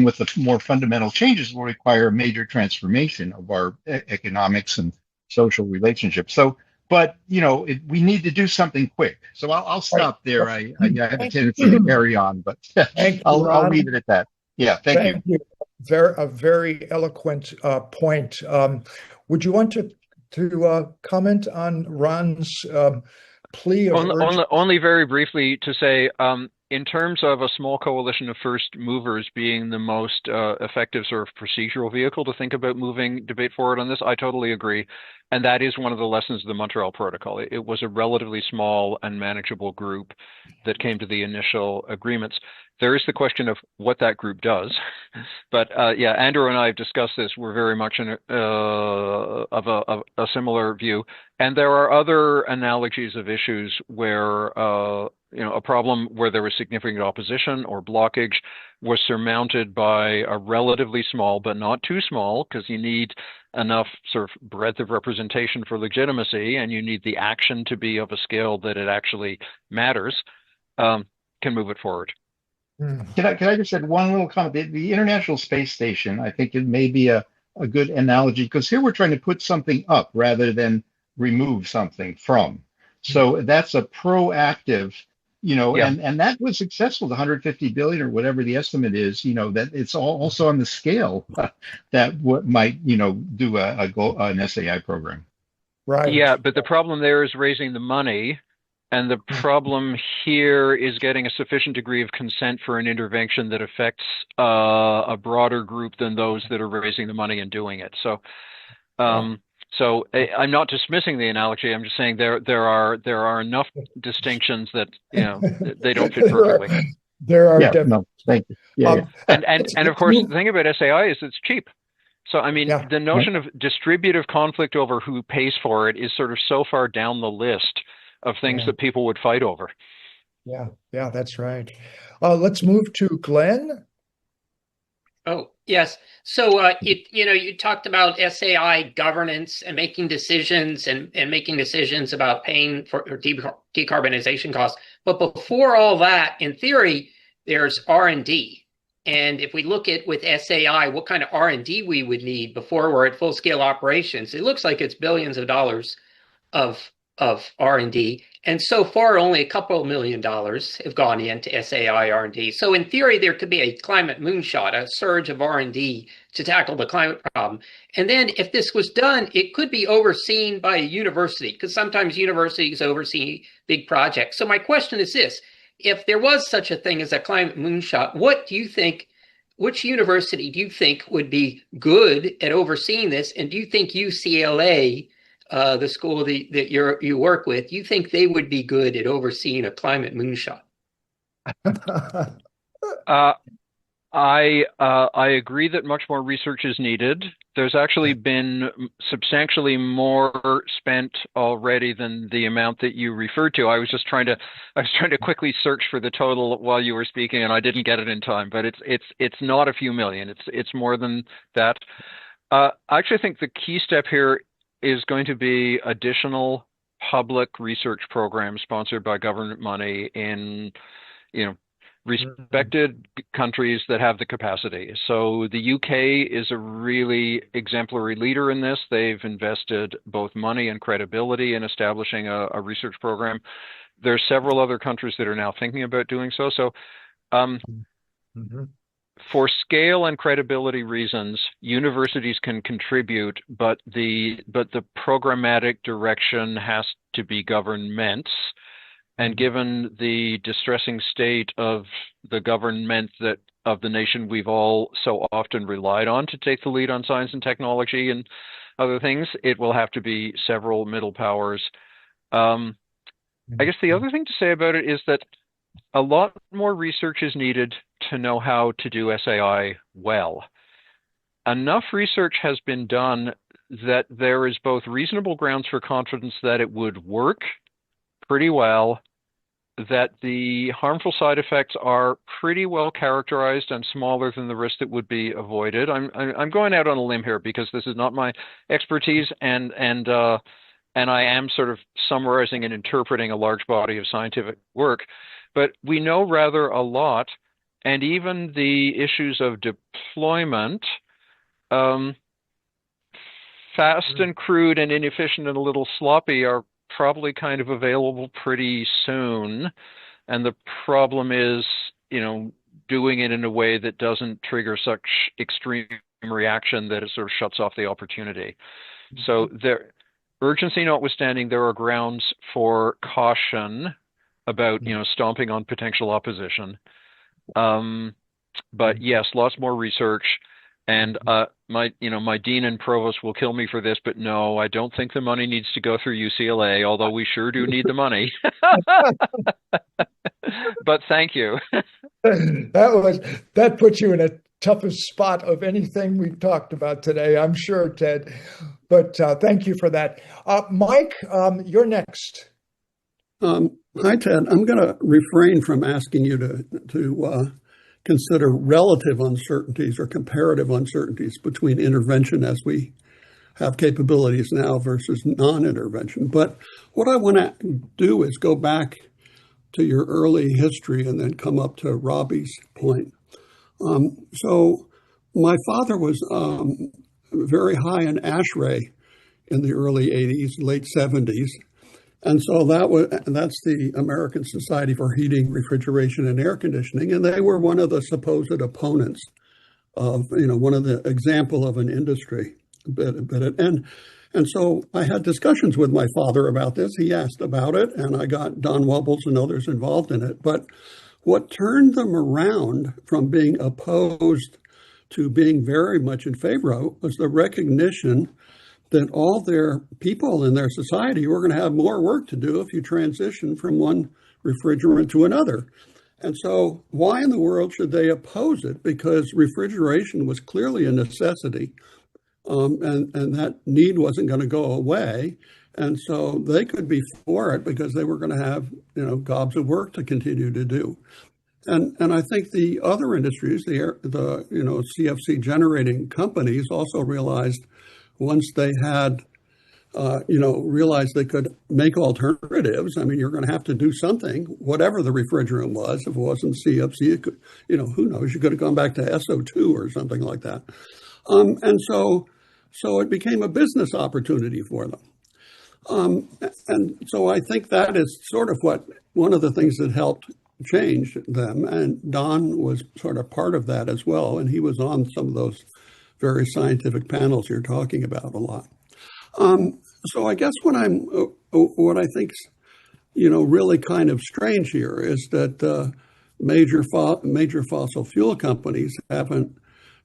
with the more fundamental changes will require a major transformation of our economics and social relationships. So, but we need to do something quick. So I'll Right. stop there. I have a tendency to carry on, but Thank you, I'll Ron. leave it at that. Yeah, thank you. Thank you. A very eloquent point. Would you want to comment on Ron's plea of urgency? Only very briefly to say, in terms of a small coalition of first movers being the most effective sort of procedural vehicle to think about moving debate forward on this, I totally agree. And that is one of the lessons of the Montreal Protocol. It was a relatively small and manageable group that came to the initial agreements. There is the question of what that group does. But yeah, Andrew and I have discussed this. We're very much in of a similar view. And there are other analogies of issues where a problem where there was significant opposition or blockage was surmounted by a relatively small, but not too small, because you need enough sort of breadth of representation for legitimacy, and you need the action to be of a scale that it actually matters, can move it forward. Can I just add one little comment? The International Space Station, I think it may be a good analogy, because here we're trying to put something up rather than remove something from. So that's a proactive, Yeah. and that was successful, the 150 billion or whatever the estimate is, that it's also on the scale that what might, do an SAI program. Right. Yeah, but the problem there is raising the money. And the problem here is getting a sufficient degree of consent for an intervention that affects a broader group than those that are raising the money and doing it. So, I'm not dismissing the analogy. I'm just saying there are enough distinctions that they don't fit perfectly. There are Yeah, no, thank you. Yeah, And of course, the thing about SAI is it's cheap. So, I mean, Yeah. the notion of distributive conflict over who pays for it is sort of so far down the list of things that people would fight over. Yeah, that's right. Let's move to Glenn. Oh, yes. So you talked about SAI governance and making decisions and making decisions about paying for decarbonization costs. But before all that, in theory, there's R&D. And if we look at with SAI, what kind of R&D we would need before we're at full scale operations, it looks like it's billions of dollars of R&D, and so far only a couple $1 million have gone into SAI R&D. So in theory, there could be a climate moonshot, a surge of R&D to tackle the climate problem. And then if this was done, it could be overseen by a university, because sometimes universities oversee big projects. So my question is this: if there was such a thing as a climate moonshot, which university do you think would be good at overseeing this? And do you think UCLA, the school that you work with, you think they would be good at overseeing a climate moonshot? I agree that much more research is needed. There's actually been substantially more spent already than the amount that you referred to. I was trying to quickly search for the total while you were speaking, and I didn't get it in time. But it's not a few million. It's more than that. I actually think the key step here is going to be additional public research programs sponsored by government money in, respected countries that have the capacity. So the UK is a really exemplary leader in this. They've invested both money and credibility in establishing a research program. There are several other countries that are now thinking about doing so. So for scale and credibility reasons, universities can contribute, but the programmatic direction has to be governments. And given the distressing state of the government of the nation we've all so often relied on to take the lead on science and technology and other things, it will have to be several middle powers. I guess the other thing to say about it is that a lot more research is needed to know how to do SAI well. Enough research has been done that there is both reasonable grounds for confidence that it would work pretty well, that the harmful side effects are pretty well characterized and smaller than the risk that would be avoided. I'm going out on a limb here because this is not my expertise, and I am sort of summarizing and interpreting a large body of scientific work. But we know rather a lot, and even the issues of deployment, fast and crude and inefficient and a little sloppy, are probably kind of available pretty soon. And the problem is, doing it in a way that doesn't trigger such extreme reaction that it sort of shuts off the opportunity. So urgency notwithstanding, there are grounds for caution about, stomping on potential opposition. But yes, lots more research. And my dean and provost will kill me for this, but no, I don't think the money needs to go through UCLA, although we sure do need the money. But thank you. That puts you in a toughest spot of anything we've talked about today, I'm sure, Ted. But thank you for that. Mike, you're next. Hi, Ted. I'm going to refrain from asking you to consider relative uncertainties or comparative uncertainties between intervention as we have capabilities now versus non-intervention. But what I want to do is go back to your early history and then come up to Robbie's point. So my father was very high in ASHRAE in the early 80s, late 70s. And so that's the American Society for Heating, Refrigeration, and Air Conditioning, and they were one of the supposed opponents of, one of the example of an industry. And so I had discussions with my father about this. He asked about it, and I got Don Wubbles and others involved in it. But what turned them around from being opposed to being very much in favor of was the recognition that all their people in their society were going to have more work to do if you transition from one refrigerant to another. And so why in the world should they oppose it? Because refrigeration was clearly a necessity, and that need wasn't going to go away. And so they could be for it because they were going to have, gobs of work to continue to do. And I think the other industries, the CFC generating companies also realized once they had, realized they could make alternatives. I mean, you're going to have to do something, whatever the refrigerant was. If it wasn't CFC, it could, who knows? You could have gone back to SO2 or something like that. And so it became a business opportunity for them. And so I think that is sort of one of the things that helped change them. And Don was sort of part of that as well. And he was on some of those very scientific panels you're talking about a lot. So I guess what I think's, really kind of strange here is that major fossil fuel companies haven't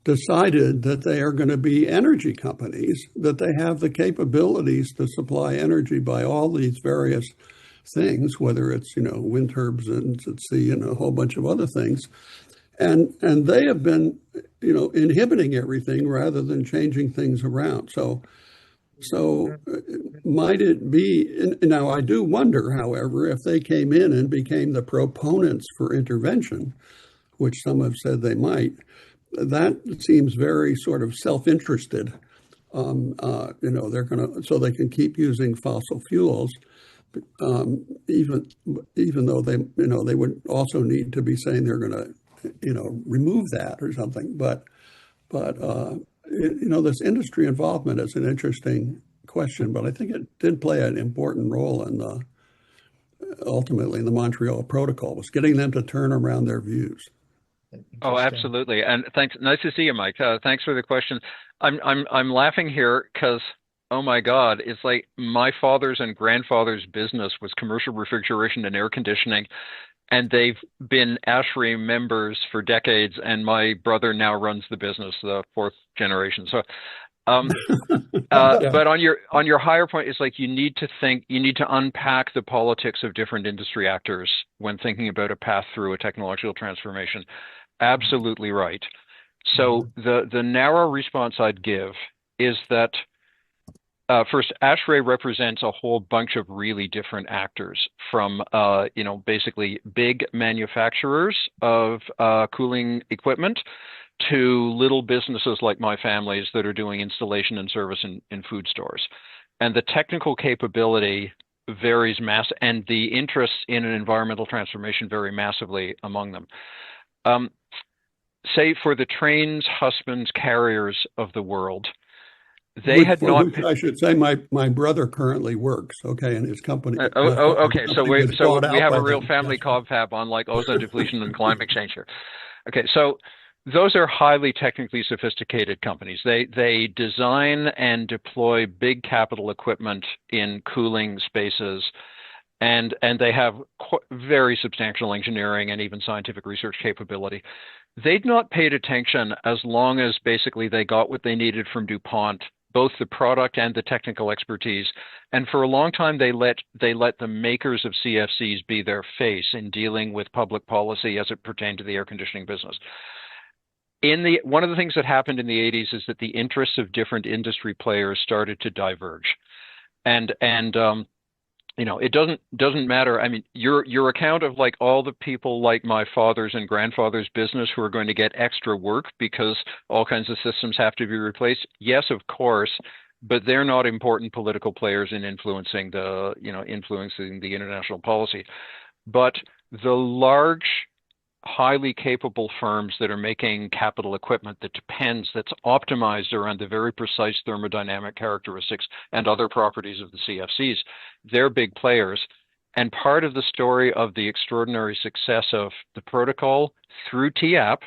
decided that they are going to be energy companies, that they have the capabilities to supply energy by all these various things, whether it's, wind turbines at sea and a whole bunch of other things. And they have been, inhibiting everything rather than changing things around. So might it be, now I do wonder, however, if they came in and became the proponents for intervention, which some have said they might, that seems very sort of self-interested. They're going to, so they can keep using fossil fuels. even though they would also need to be saying they're going to remove that or something. But this industry involvement is an interesting question, but I think it did play an important role in ultimately in the Montreal Protocol, was getting them to turn around their views. Oh, absolutely. And thanks. Nice to see you, Mike. Thanks for the question. I'm laughing here because, oh my God, it's like my father's and grandfather's business was commercial refrigeration and air conditioning, and they've been ASHRAE members for decades, and my brother now runs the business, the fourth generation. So, but on your higher point, it's like you need to unpack the politics of different industry actors when thinking about a path through a technological transformation. Absolutely right. So the narrow response I'd give is that first, ASHRAE represents a whole bunch of really different actors, from basically big manufacturers of cooling equipment to little businesses like my family's that are doing installation and service in food stores. And the technical capability varies and the interests in an environmental transformation vary massively among them. Say for the trains, husbands, carriers of the world, they had not. Which I should say, my brother currently works. Okay, in his company. Okay. So we have a real them. family confab on like ozone depletion and climate change here. Okay, so those are highly technically sophisticated companies. They design and deploy big capital equipment in cooling spaces, and they have very substantial engineering and even scientific research capability. They'd not paid attention as long as basically they got what they needed from DuPont, both the product and the technical expertise. And for a long time, they let the makers of CFCs be their face in dealing with public policy as it pertained to the air conditioning business. One of the things that happened in the 80s is that the interests of different industry players started to diverge. And it doesn't matter. I mean, your account of like all the people like my father's and grandfather's business who are going to get extra work because all kinds of systems have to be replaced. Yes, of course, but they're not important political players in influencing the international policy. But the large, highly capable firms that are making capital equipment that's optimized around the very precise thermodynamic characteristics and other properties of the CFCs, they're big players. And part of the story of the extraordinary success of the protocol through TAP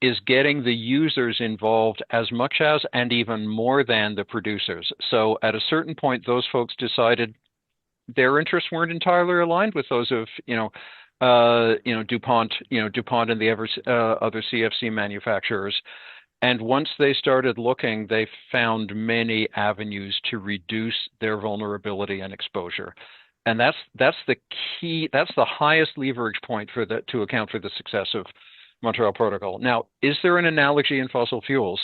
is getting the users involved as much as and even more than the producers. So at a certain point, those folks decided their interests weren't entirely aligned with those of DuPont and the other CFC manufacturers. And once they started looking, they found many avenues to reduce their vulnerability and exposure. And that's the key. That's the highest leverage point to account for the success of Montreal Protocol. Now, is there an analogy in fossil fuels?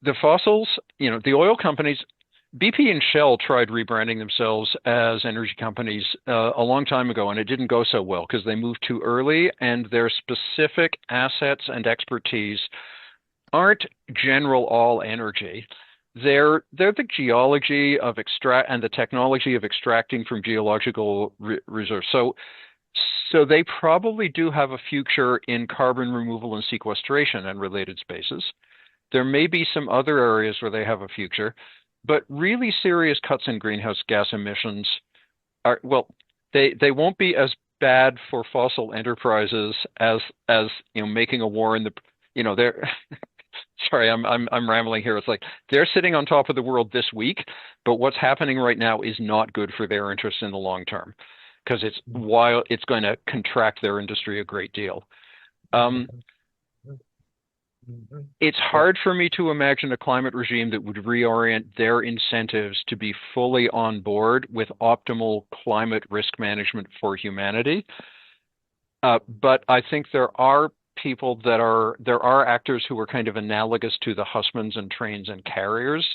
The fossils, the oil companies, BP and Shell tried rebranding themselves as energy companies a long time ago, and it didn't go so well because they moved too early, and their specific assets and expertise aren't general all energy. They're the geology of and the technology of extracting from geological reserves. So they probably do have a future in carbon removal and sequestration and related spaces. There may be some other areas where they have a future. But really serious cuts in greenhouse gas emissions they won't be as bad for fossil enterprises as making a war in they're sorry, I'm rambling here. It's like they're sitting on top of the world this week, but what's happening right now is not good for their interests in the long term because it's going to contract their industry a great deal. It's hard for me to imagine a climate regime that would reorient their incentives to be fully on board with optimal climate risk management for humanity. But I think there are actors who are kind of analogous to the husbands and trains and carriers.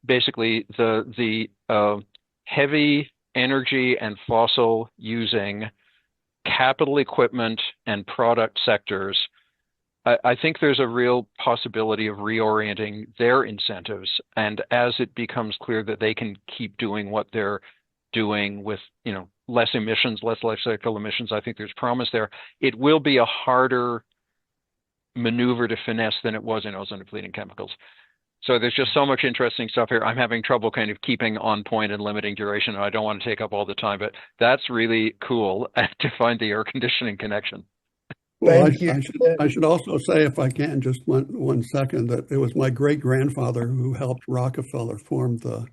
Basically, the heavy energy and fossil using capital equipment and product sectors I think there's a real possibility of reorienting their incentives. And as it becomes clear that they can keep doing what they're doing with, less emissions, less life cycle emissions, I think there's promise there. It will be a harder maneuver to finesse than it was in ozone depleting chemicals. So there's just so much interesting stuff here. I'm having trouble kind of keeping on point and limiting duration. I don't want to take up all the time, but that's really cool to find the air conditioning connection. Well, Thank you. I should also say, if I can, just one second, that it was my great grandfather who helped Rockefeller form the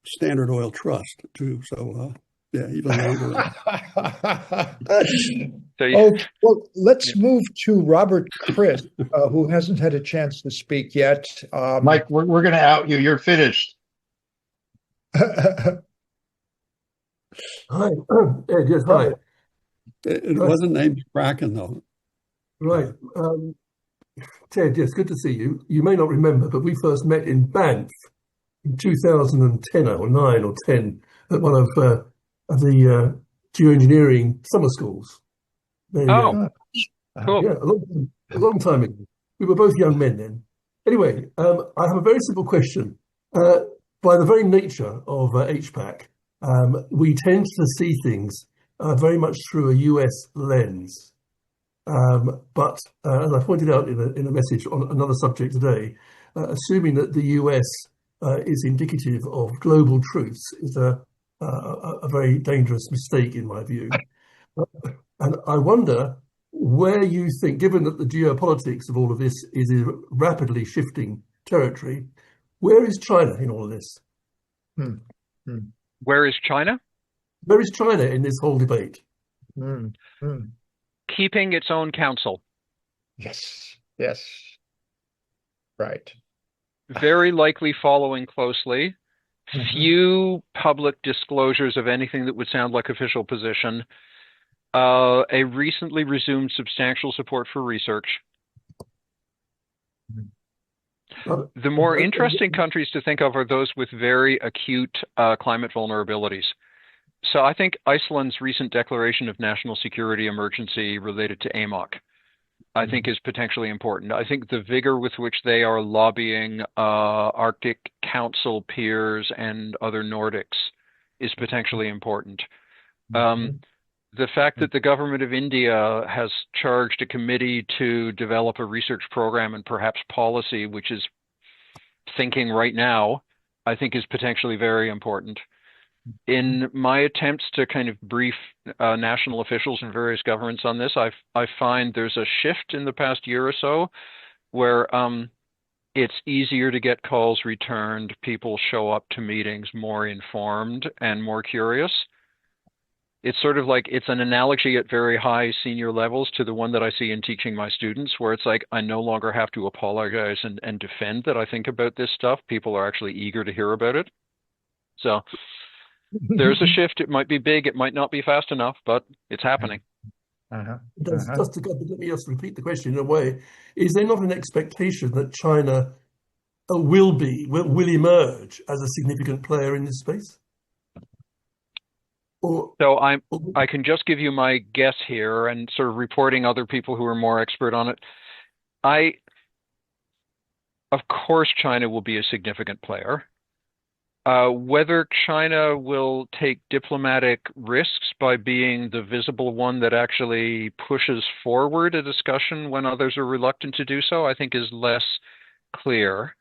Standard Oil Trust too. So yeah, even longer. Oh, well, let's move to Robert Christ, who hasn't had a chance to speak yet. Mike, we're going to out you. You're finished. Hi. Ed, yes, hi. It wasn't named Kraken, though. Right. Ted, yes, good to see you. You may not remember, but we first met in Banff in 2010 or 9 or 10 at one of the geoengineering summer schools. There you go. Cool. Yeah, a long time ago. We were both young men then. Anyway, I have a very simple question. By the very nature of HPAC, we tend to see things very much through a US lens. But as I pointed out in a message on another subject today, assuming that the US is indicative of global truths is a very dangerous mistake in my view. And I wonder where you think, given that the geopolitics of all of this is a rapidly shifting territory, where is China in all of this? Where is China? Where is China in this whole debate? Keeping its own counsel. Yes. Right. Very likely following closely. Few public disclosures of anything that would sound like official position. A recently resumed substantial support for research. The more interesting countries to think of are those with very acute climate vulnerabilities. So I think Iceland's recent declaration of national security emergency related to AMOC, I think is potentially important. I think the vigor with which they are lobbying Arctic Council peers and other Nordics is potentially important. The fact that the government of India has charged a committee to develop a research program and perhaps policy, which is thinking right now, I think is potentially very important. In my attempts to kind of brief national officials and various governments on this, I find there's a shift in the past year or so where it's easier to get calls returned. People show up to meetings more informed and more curious. It's sort of like it's an analogy at very high senior levels to the one that I see in teaching my students, where it's like I no longer have to apologize and defend that I think about this stuff. People are actually eager to hear about it. So there's a shift. It might be big. It might not be fast enough, but it's happening. Let me just repeat the question in a way. Is there not an expectation that China will emerge as a significant player in this space? So I can just give you my guess here and sort of reporting other people who are more expert on it. Of course, China will be a significant player. Whether China will take diplomatic risks by being the visible one that actually pushes forward a discussion when others are reluctant to do so, I think is less clear.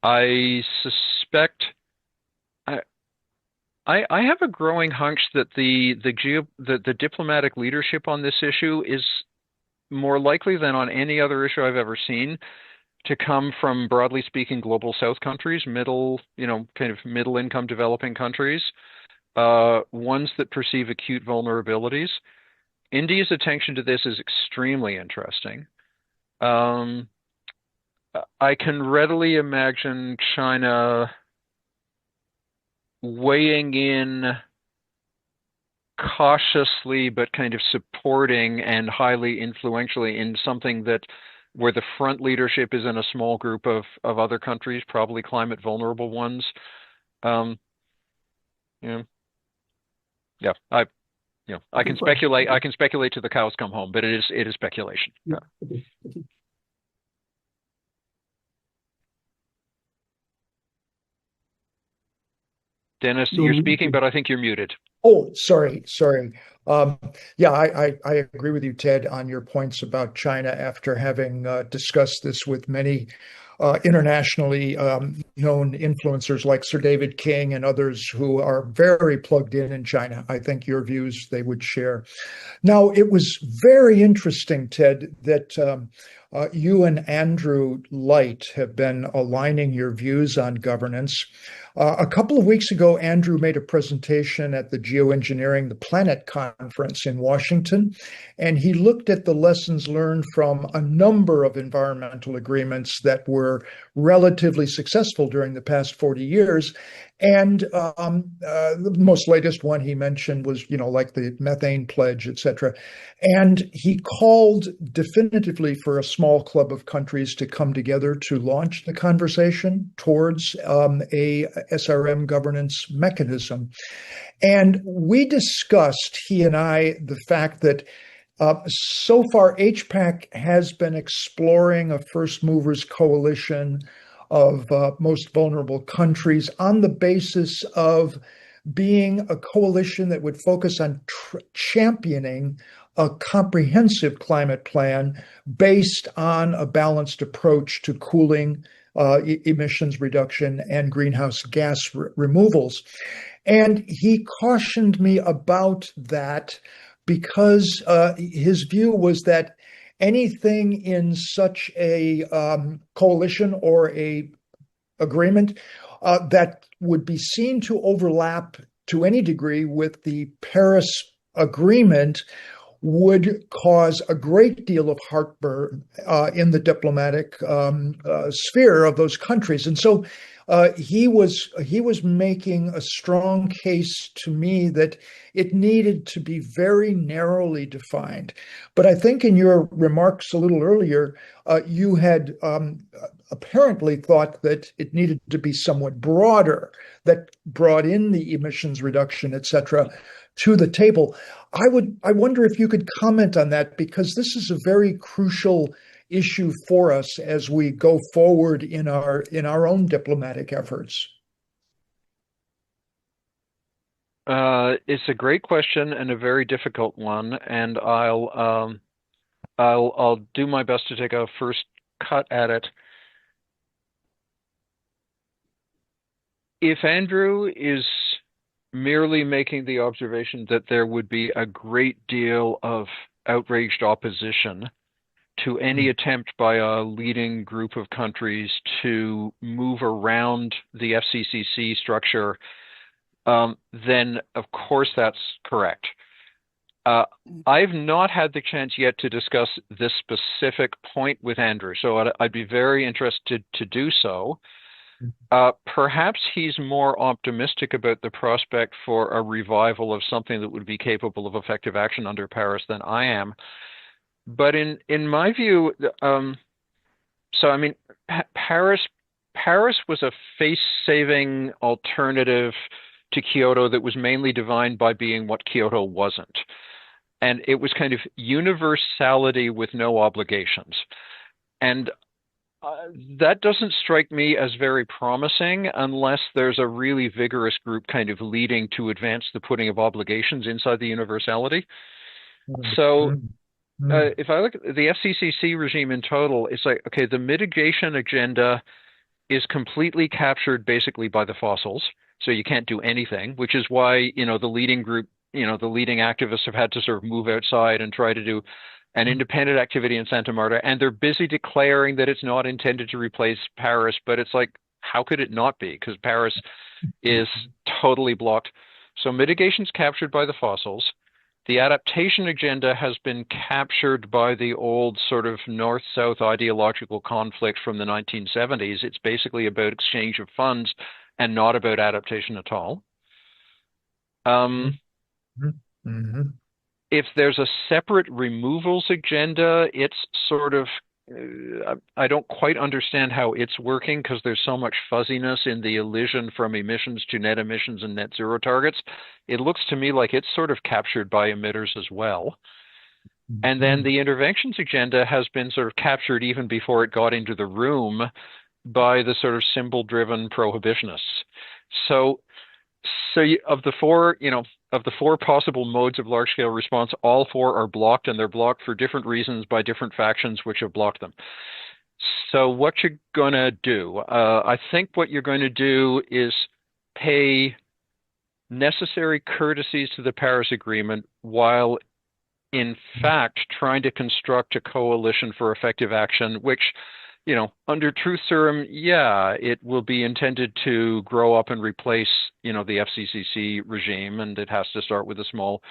I suspect I have a growing hunch that the diplomatic leadership on this issue is more likely than on any other issue I've ever seen to come from, broadly speaking, global South countries, kind of middle income developing countries, ones that perceive acute vulnerabilities. India's attention to this is extremely interesting. I can readily imagine China weighing in cautiously but kind of supporting and highly influentially in something that where the front leadership is in a small group of other countries, probably climate vulnerable ones. I can speculate. I can speculate till the cows come home, but it is speculation. Yeah. Okay. Thank you. Dennis, you're speaking, but I think you're muted. Oh, sorry. Yeah, I agree with you, Ted, on your points about China after having discussed this with many internationally known influencers like Sir David King and others who are very plugged in China. I think your views they would share. Now, it was very interesting, Ted, that you and Andrew Light have been aligning your views on governance. A couple of weeks ago, Andrew made a presentation at the Geoengineering the Planet conference in Washington, and he looked at the lessons learned from a number of environmental agreements that were relatively successful during the past 40 years. And the most latest one he mentioned was, like the methane pledge, et cetera. And he called definitively for a small club of countries to come together to launch the conversation towards a SRM governance mechanism. And we discussed, he and I, the fact that so far HPAC has been exploring a first movers coalition of most vulnerable countries on the basis of being a coalition that would focus on championing a comprehensive climate plan based on a balanced approach to cooling, emissions reduction, and greenhouse gas removals. And he cautioned me about that because his view was that anything in such a coalition or a agreement that would be seen to overlap to any degree with the Paris Agreement would cause a great deal of heartburn in the diplomatic sphere of those countries. And so he was making a strong case to me that it needed to be very narrowly defined. But I think in your remarks a little earlier, you had apparently thought that it needed to be somewhat broader, that brought in the emissions reduction, et cetera, to the table. I wonder if you could comment on that, because this is a very crucial issue for us as we go forward in our own diplomatic efforts. It's a great question and a very difficult one, and I'll do my best to take a first cut at it. If Andrew is merely making the observation that there would be a great deal of outraged opposition to any attempt by a leading group of countries to move around the FCCC structure, then of course that's correct. I've not had the chance yet to discuss this specific point with Andrew, so I'd be very interested to do so. Perhaps he's more optimistic about the prospect for a revival of something that would be capable of effective action under Paris than I am. But in my view, Paris was a face-saving alternative to Kyoto that was mainly defined by being what Kyoto wasn't. And it was kind of universality with no obligations. And that doesn't strike me as very promising unless there's a really vigorous group kind of leading to advance the putting of obligations inside the universality. So if I look at the FCCC regime in total, it's like, okay, the mitigation agenda is completely captured basically by the fossils. So you can't do anything, which is why, the leading group, the leading activists have had to sort of move outside and try to do an independent activity in Santa Marta. And they're busy declaring that it's not intended to replace Paris, but it's like, how could it not be? Because Paris is totally blocked. So mitigation's captured by the fossils. The adaptation agenda has been captured by the old sort of north-south ideological conflict from the 1970s. It's basically about exchange of funds and not about adaptation at all. If there's a separate removals agenda, it's sort of I don't quite understand how it's working because there's so much fuzziness in the elision from emissions to net emissions and net zero targets. It looks to me like it's sort of captured by emitters as well. And then the interventions agenda has been sort of captured even before it got into the room by the sort of symbol-driven prohibitionists. So of the four possible modes of large-scale response, all four are blocked, and they're blocked for different reasons by different factions which have blocked them. So what you're going to do, I think what you're going to do is pay necessary courtesies to the Paris Agreement while in fact trying to construct a coalition for effective action, which, under truth serum, it will be intended to grow up and replace, the FCCC regime, and it has to start with a small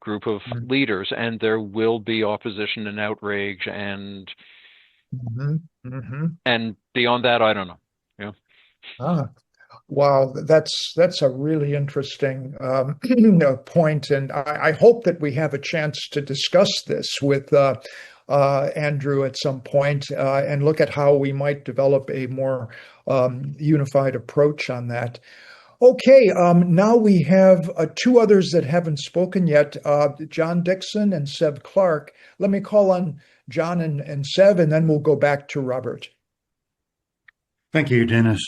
group of leaders, and there will be opposition and outrage, and and beyond that, I don't know. Ah, wow, that's a really interesting point, and I hope that we have a chance to discuss this with Andrew at some point and look at how we might develop a more unified approach on that. Okay, now we have two others that haven't spoken yet, John Dixon and Seb Clark. Let me call on John and Seb, and then we'll go back to Robert. Thank you, Dennis.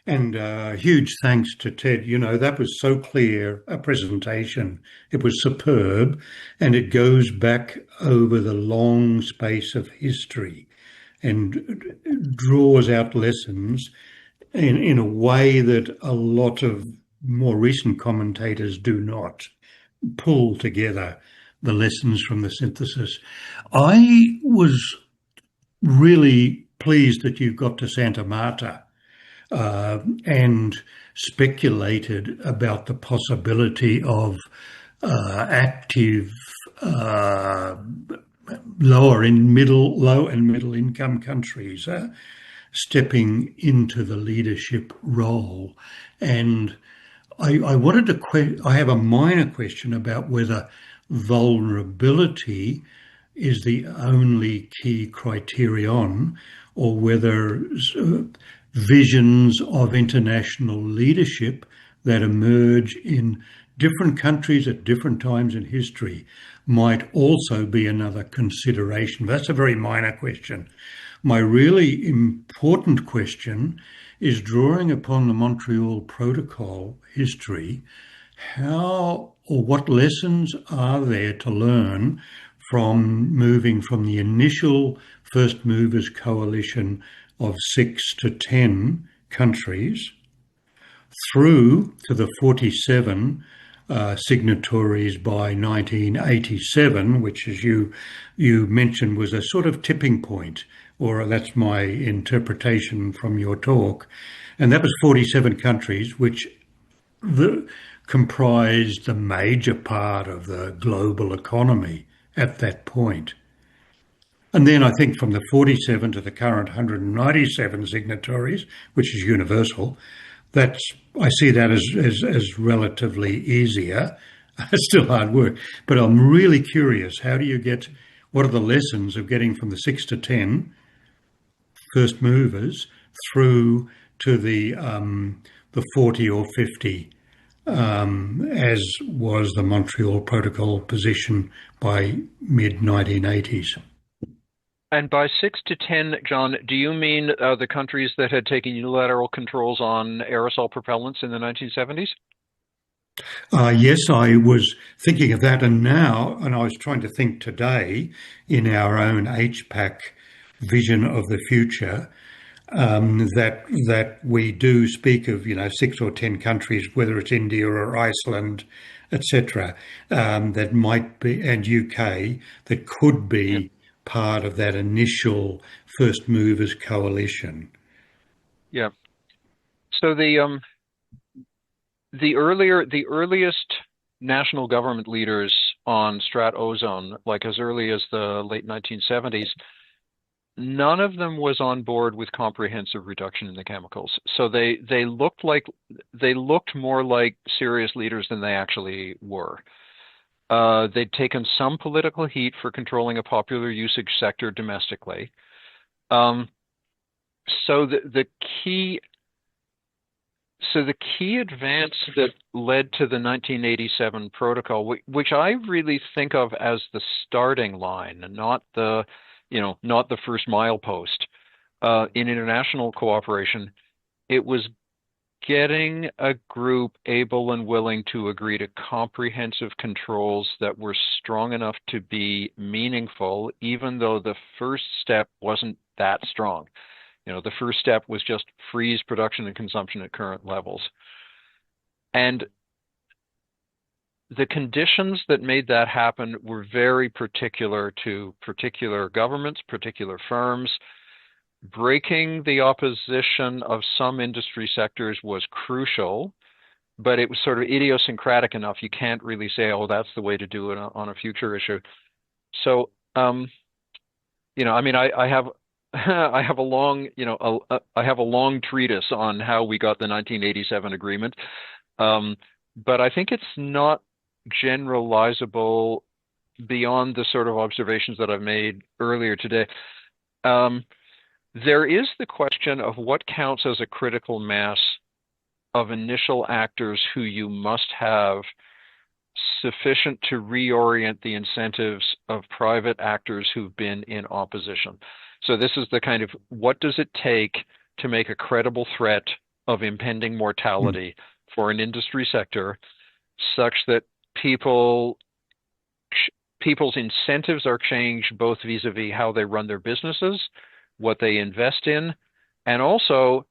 And huge thanks to Ted. That was so clear a presentation. It was superb, and it goes back over the long space of history and draws out lessons in a way that a lot of more recent commentators do not pull together the lessons from the synthesis. I was really pleased that you got to Santa Marta and speculated about the possibility of active low and middle income countries stepping into the leadership role. And I wanted to I have a minor question about whether vulnerability is the only key criterion, or whether visions of international leadership that emerge in different countries at different times in history might also be another consideration. That's a very minor question. My really important question is, drawing upon the Montreal Protocol history, how or what lessons are there to learn from moving from the initial First Movers Coalition of 6 to 10 countries through to the 47 signatories by 1987, which, as you mentioned, was a sort of tipping point, or that's my interpretation from your talk. And that was 47 countries, which comprised the major part of the global economy at that point. And then I think from the 47 to the current 197 signatories, which is universal, I see that as relatively easier. It's still hard work, but I'm really curious. What are the lessons of getting from the 6 to 10 first movers through to the 40 or 50, as was the Montreal Protocol position by mid-1980s? And by 6 to 10, John, do you mean the countries that had taken unilateral controls on aerosol propellants in the 1970s? Yes, I was thinking of that, and I was trying to think today in our own HPAC vision of the future, that we do speak of 6 or 10 countries, whether it's India or Iceland, etc., that might be, and UK, that could be part of that initial First Movers Coalition. Yeah. So the earliest national government leaders on Strat Ozone, like as early as the late 1970s, none of them was on board with comprehensive reduction in the chemicals. So they looked more like serious leaders than they actually were. They'd taken some political heat for controlling a popular usage sector domestically. So the key advance that led to the 1987 protocol, which I really think of as the starting line and not the first milepost in international cooperation, it was getting a group able and willing to agree to comprehensive controls that were strong enough to be meaningful, even though the first step wasn't that strong. The first step was just freeze production and consumption at current levels. And the conditions that made that happen were very particular to particular governments, particular firms. Breaking the opposition of some industry sectors was crucial, but it was sort of idiosyncratic enough. You can't really say, oh, that's the way to do it on a future issue. So, I have I have a long, I have a long treatise on how we got the 1987 agreement, but I think it's not generalizable beyond the sort of observations that I've made earlier today. There is the question of what counts as a critical mass of initial actors who you must have sufficient to reorient the incentives of private actors who've been in opposition. So this is the kind of, what does it take to make a credible threat of impending mortality for an industry sector such that people's incentives are changed both vis-a-vis how they run their businesses, what they invest in, and also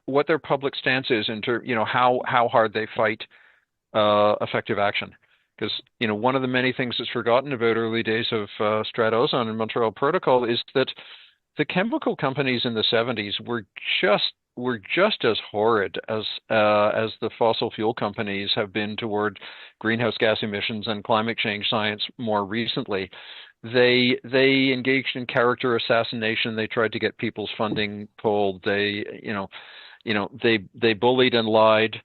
what their public stance is in terms, how hard they fight effective action. Because, one of the many things that's forgotten about early days of Ozone and Montreal Protocol is that the chemical companies in the 70s were just as horrid as the fossil fuel companies have been toward greenhouse gas emissions and climate change science more recently. They engaged in character assassination. They tried to get people's funding pulled. They bullied and lied,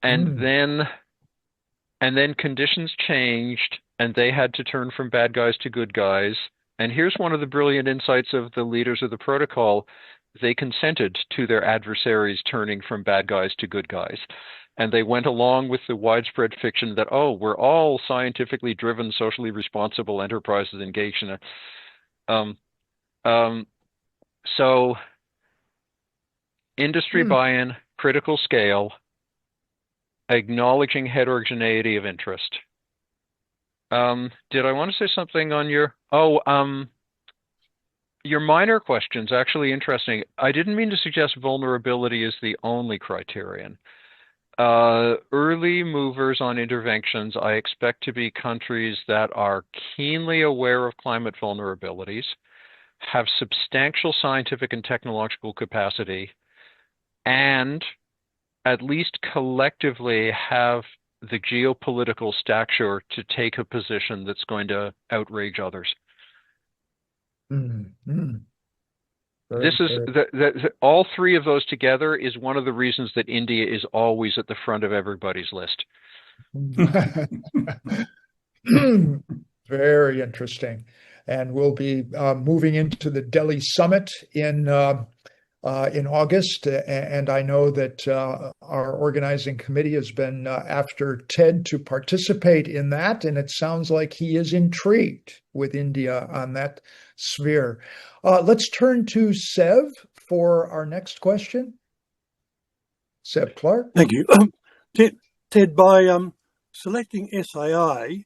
and then conditions changed, and they had to turn from bad guys to good guys. And here's one of the brilliant insights of the leaders of the protocol. They consented to their adversaries turning from bad guys to good guys. And they went along with the widespread fiction that, oh, we're all scientifically driven, socially responsible enterprises engaged in it. So industry buy-in, critical scale, acknowledging heterogeneity of interest. Did I want to say something on your minor question's actually interesting. I didn't mean to suggest vulnerability is the only criterion. Early movers on interventions, I expect to be countries that are keenly aware of climate vulnerabilities, have substantial scientific and technological capacity, and at least collectively have the geopolitical stature to take a position that's going to outrage others. This is all three of those together is one of the reasons that India is always at the front of everybody's list. Very interesting. And we'll be moving into the Delhi summit in August, and I know that our organizing committee has been after Ted to participate in that, and it sounds like he is intrigued with India on that sphere. Let's turn to Sev for our next question. Sev Clark. Thank you. Ted, by selecting SAI,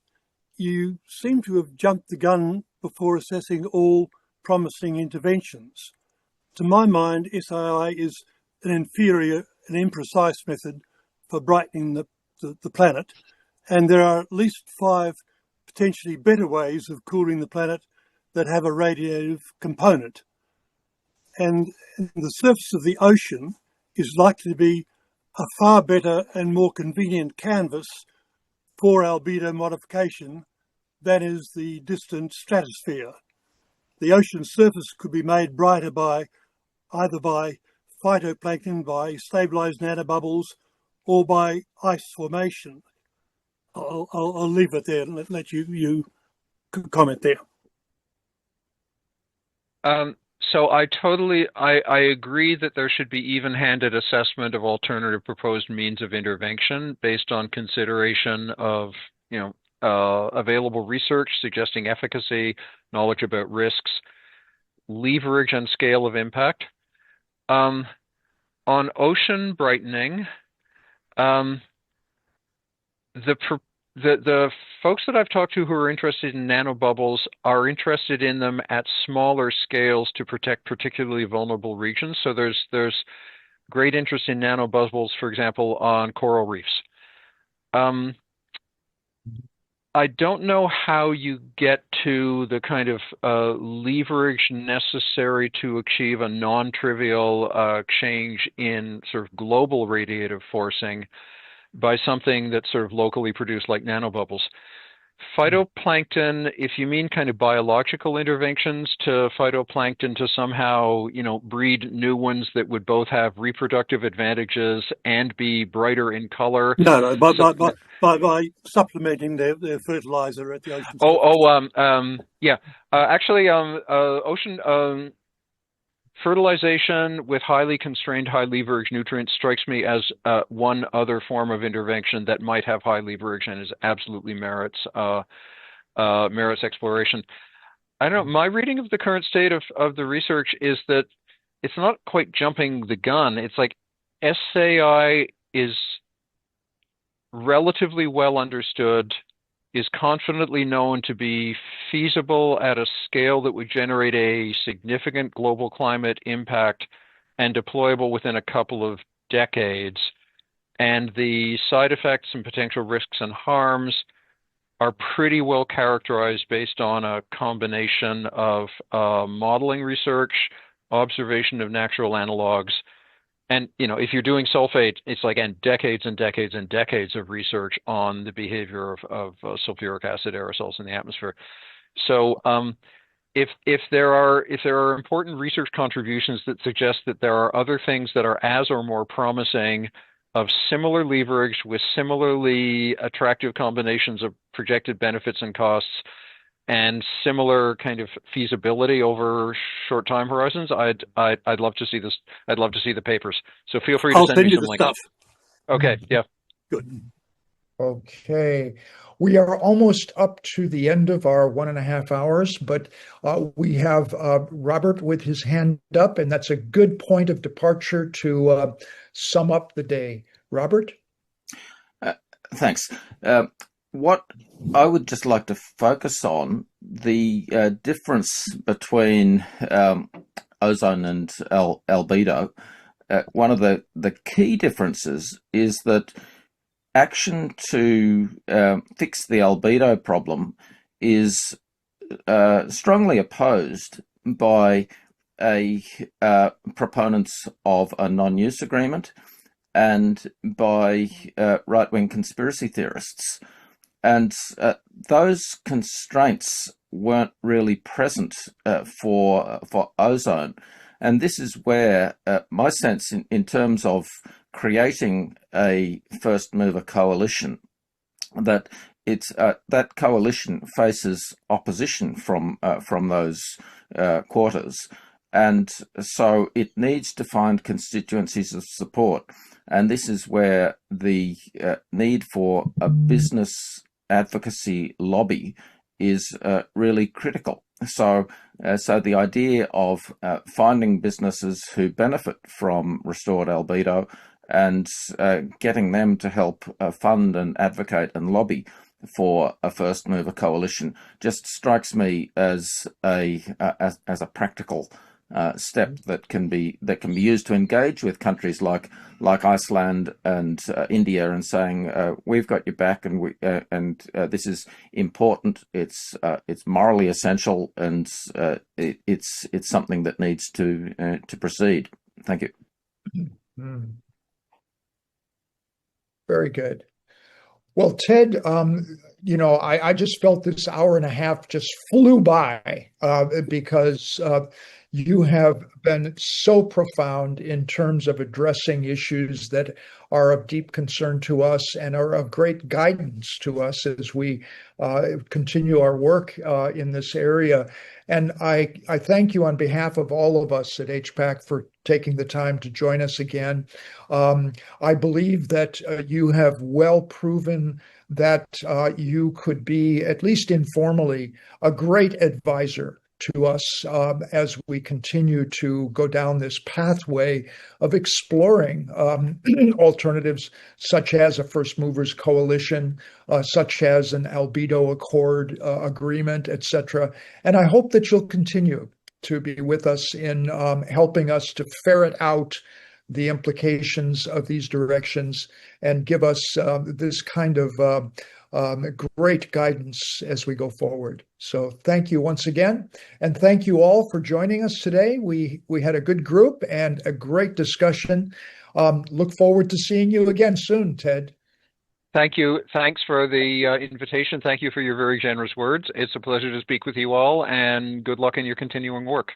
you seem to have jumped the gun before assessing all promising interventions. To my mind, SAI is an inferior and imprecise method for brightening the planet, and there are at least 5 potentially better ways of cooling the planet that have a radiative component. And the surface of the ocean is likely to be a far better and more convenient canvas for albedo modification than is the distant stratosphere. The ocean surface could be made brighter either by phytoplankton, by stabilized nanobubbles, or by ice formation. I'll leave it there and let you comment there. So I agree that there should be even-handed assessment of alternative proposed means of intervention based on consideration of, available research suggesting efficacy, knowledge about risks, leverage and scale of impact. On ocean brightening, the folks that I've talked to who are interested in nanobubbles are interested in them at smaller scales to protect particularly vulnerable regions. So there's great interest in nanobubbles, for example, on coral reefs. I don't know how you get to the kind of leverage necessary to achieve a non-trivial change in sort of global radiative forcing by something that's sort of locally produced like nanobubbles. Phytoplankton, if you mean kind of biological interventions to phytoplankton to somehow, breed new ones that would both have reproductive advantages and be brighter in color. No, by supplementing their fertilizer at the ocean. Yeah. Actually, ocean fertilization with highly constrained, high leverage nutrients strikes me as one other form of intervention that might have high leverage and is absolutely merits exploration. I don't know. My reading of the current state of the research is that it's not quite jumping the gun. It's like SAI is relatively well understood, is confidently known to be feasible at a scale that would generate a significant global climate impact and deployable within a couple of decades. And the side effects and potential risks and harms are pretty well characterized based on a combination of modeling research, observation of natural analogs, and, if you're doing sulfate, it's like decades and decades and decades of research on the behavior of sulfuric acid aerosols in the atmosphere. So if there are important research contributions that suggest that there are other things that are as or more promising of similar leverage with similarly attractive combinations of projected benefits and costs and similar kind of feasibility over short time horizons, I'd love to see this. I'd love to see the papers. So feel free to send me some links. Stuff. Okay, yeah. Good. Okay. We are almost up to the end of our 1.5 hours, but we have Robert with his hand up, and that's a good point of departure to sum up the day. Robert? Thanks. What I would just like to focus on the difference between ozone and albedo. One of the key differences is that action to fix the albedo problem is strongly opposed by proponents of a non-use agreement and by right-wing conspiracy theorists. And those constraints weren't really present for ozone. And this is where my sense in terms of creating a first mover coalition, that it's that coalition faces opposition from those quarters. And so it needs to find constituencies of support. And this is where the need for a business advocacy lobby is really critical. So the idea of finding businesses who benefit from restored albedo and getting them to help fund and advocate and lobby for a first mover coalition just strikes me as a practical step that can be used to engage with countries like Iceland and India, and saying we've got your back, and this is important. It's morally essential, and it's something that needs to proceed. Thank you. Very good. Well, Ted, I just felt this 1.5 hours just flew by because You have been so profound in terms of addressing issues that are of deep concern to us and are of great guidance to us as we continue our work in this area. And I thank you on behalf of all of us at HPAC for taking the time to join us again. I believe that you have well proven that you could be, at least informally, a great advisor to us as we continue to go down this pathway of exploring alternatives such as a First Movers Coalition, such as an albedo accord agreement, etc. And I hope that you'll continue to be with us in helping us to ferret out the implications of these directions and give us this kind of great guidance as we go forward. So thank you once again, and thank you all for joining us today. We had a good group and a great discussion. Look forward to seeing you again soon, Ted. Thank you. Thanks for the invitation. Thank you for your very generous words. It's a pleasure to speak with you all, and good luck in your continuing work.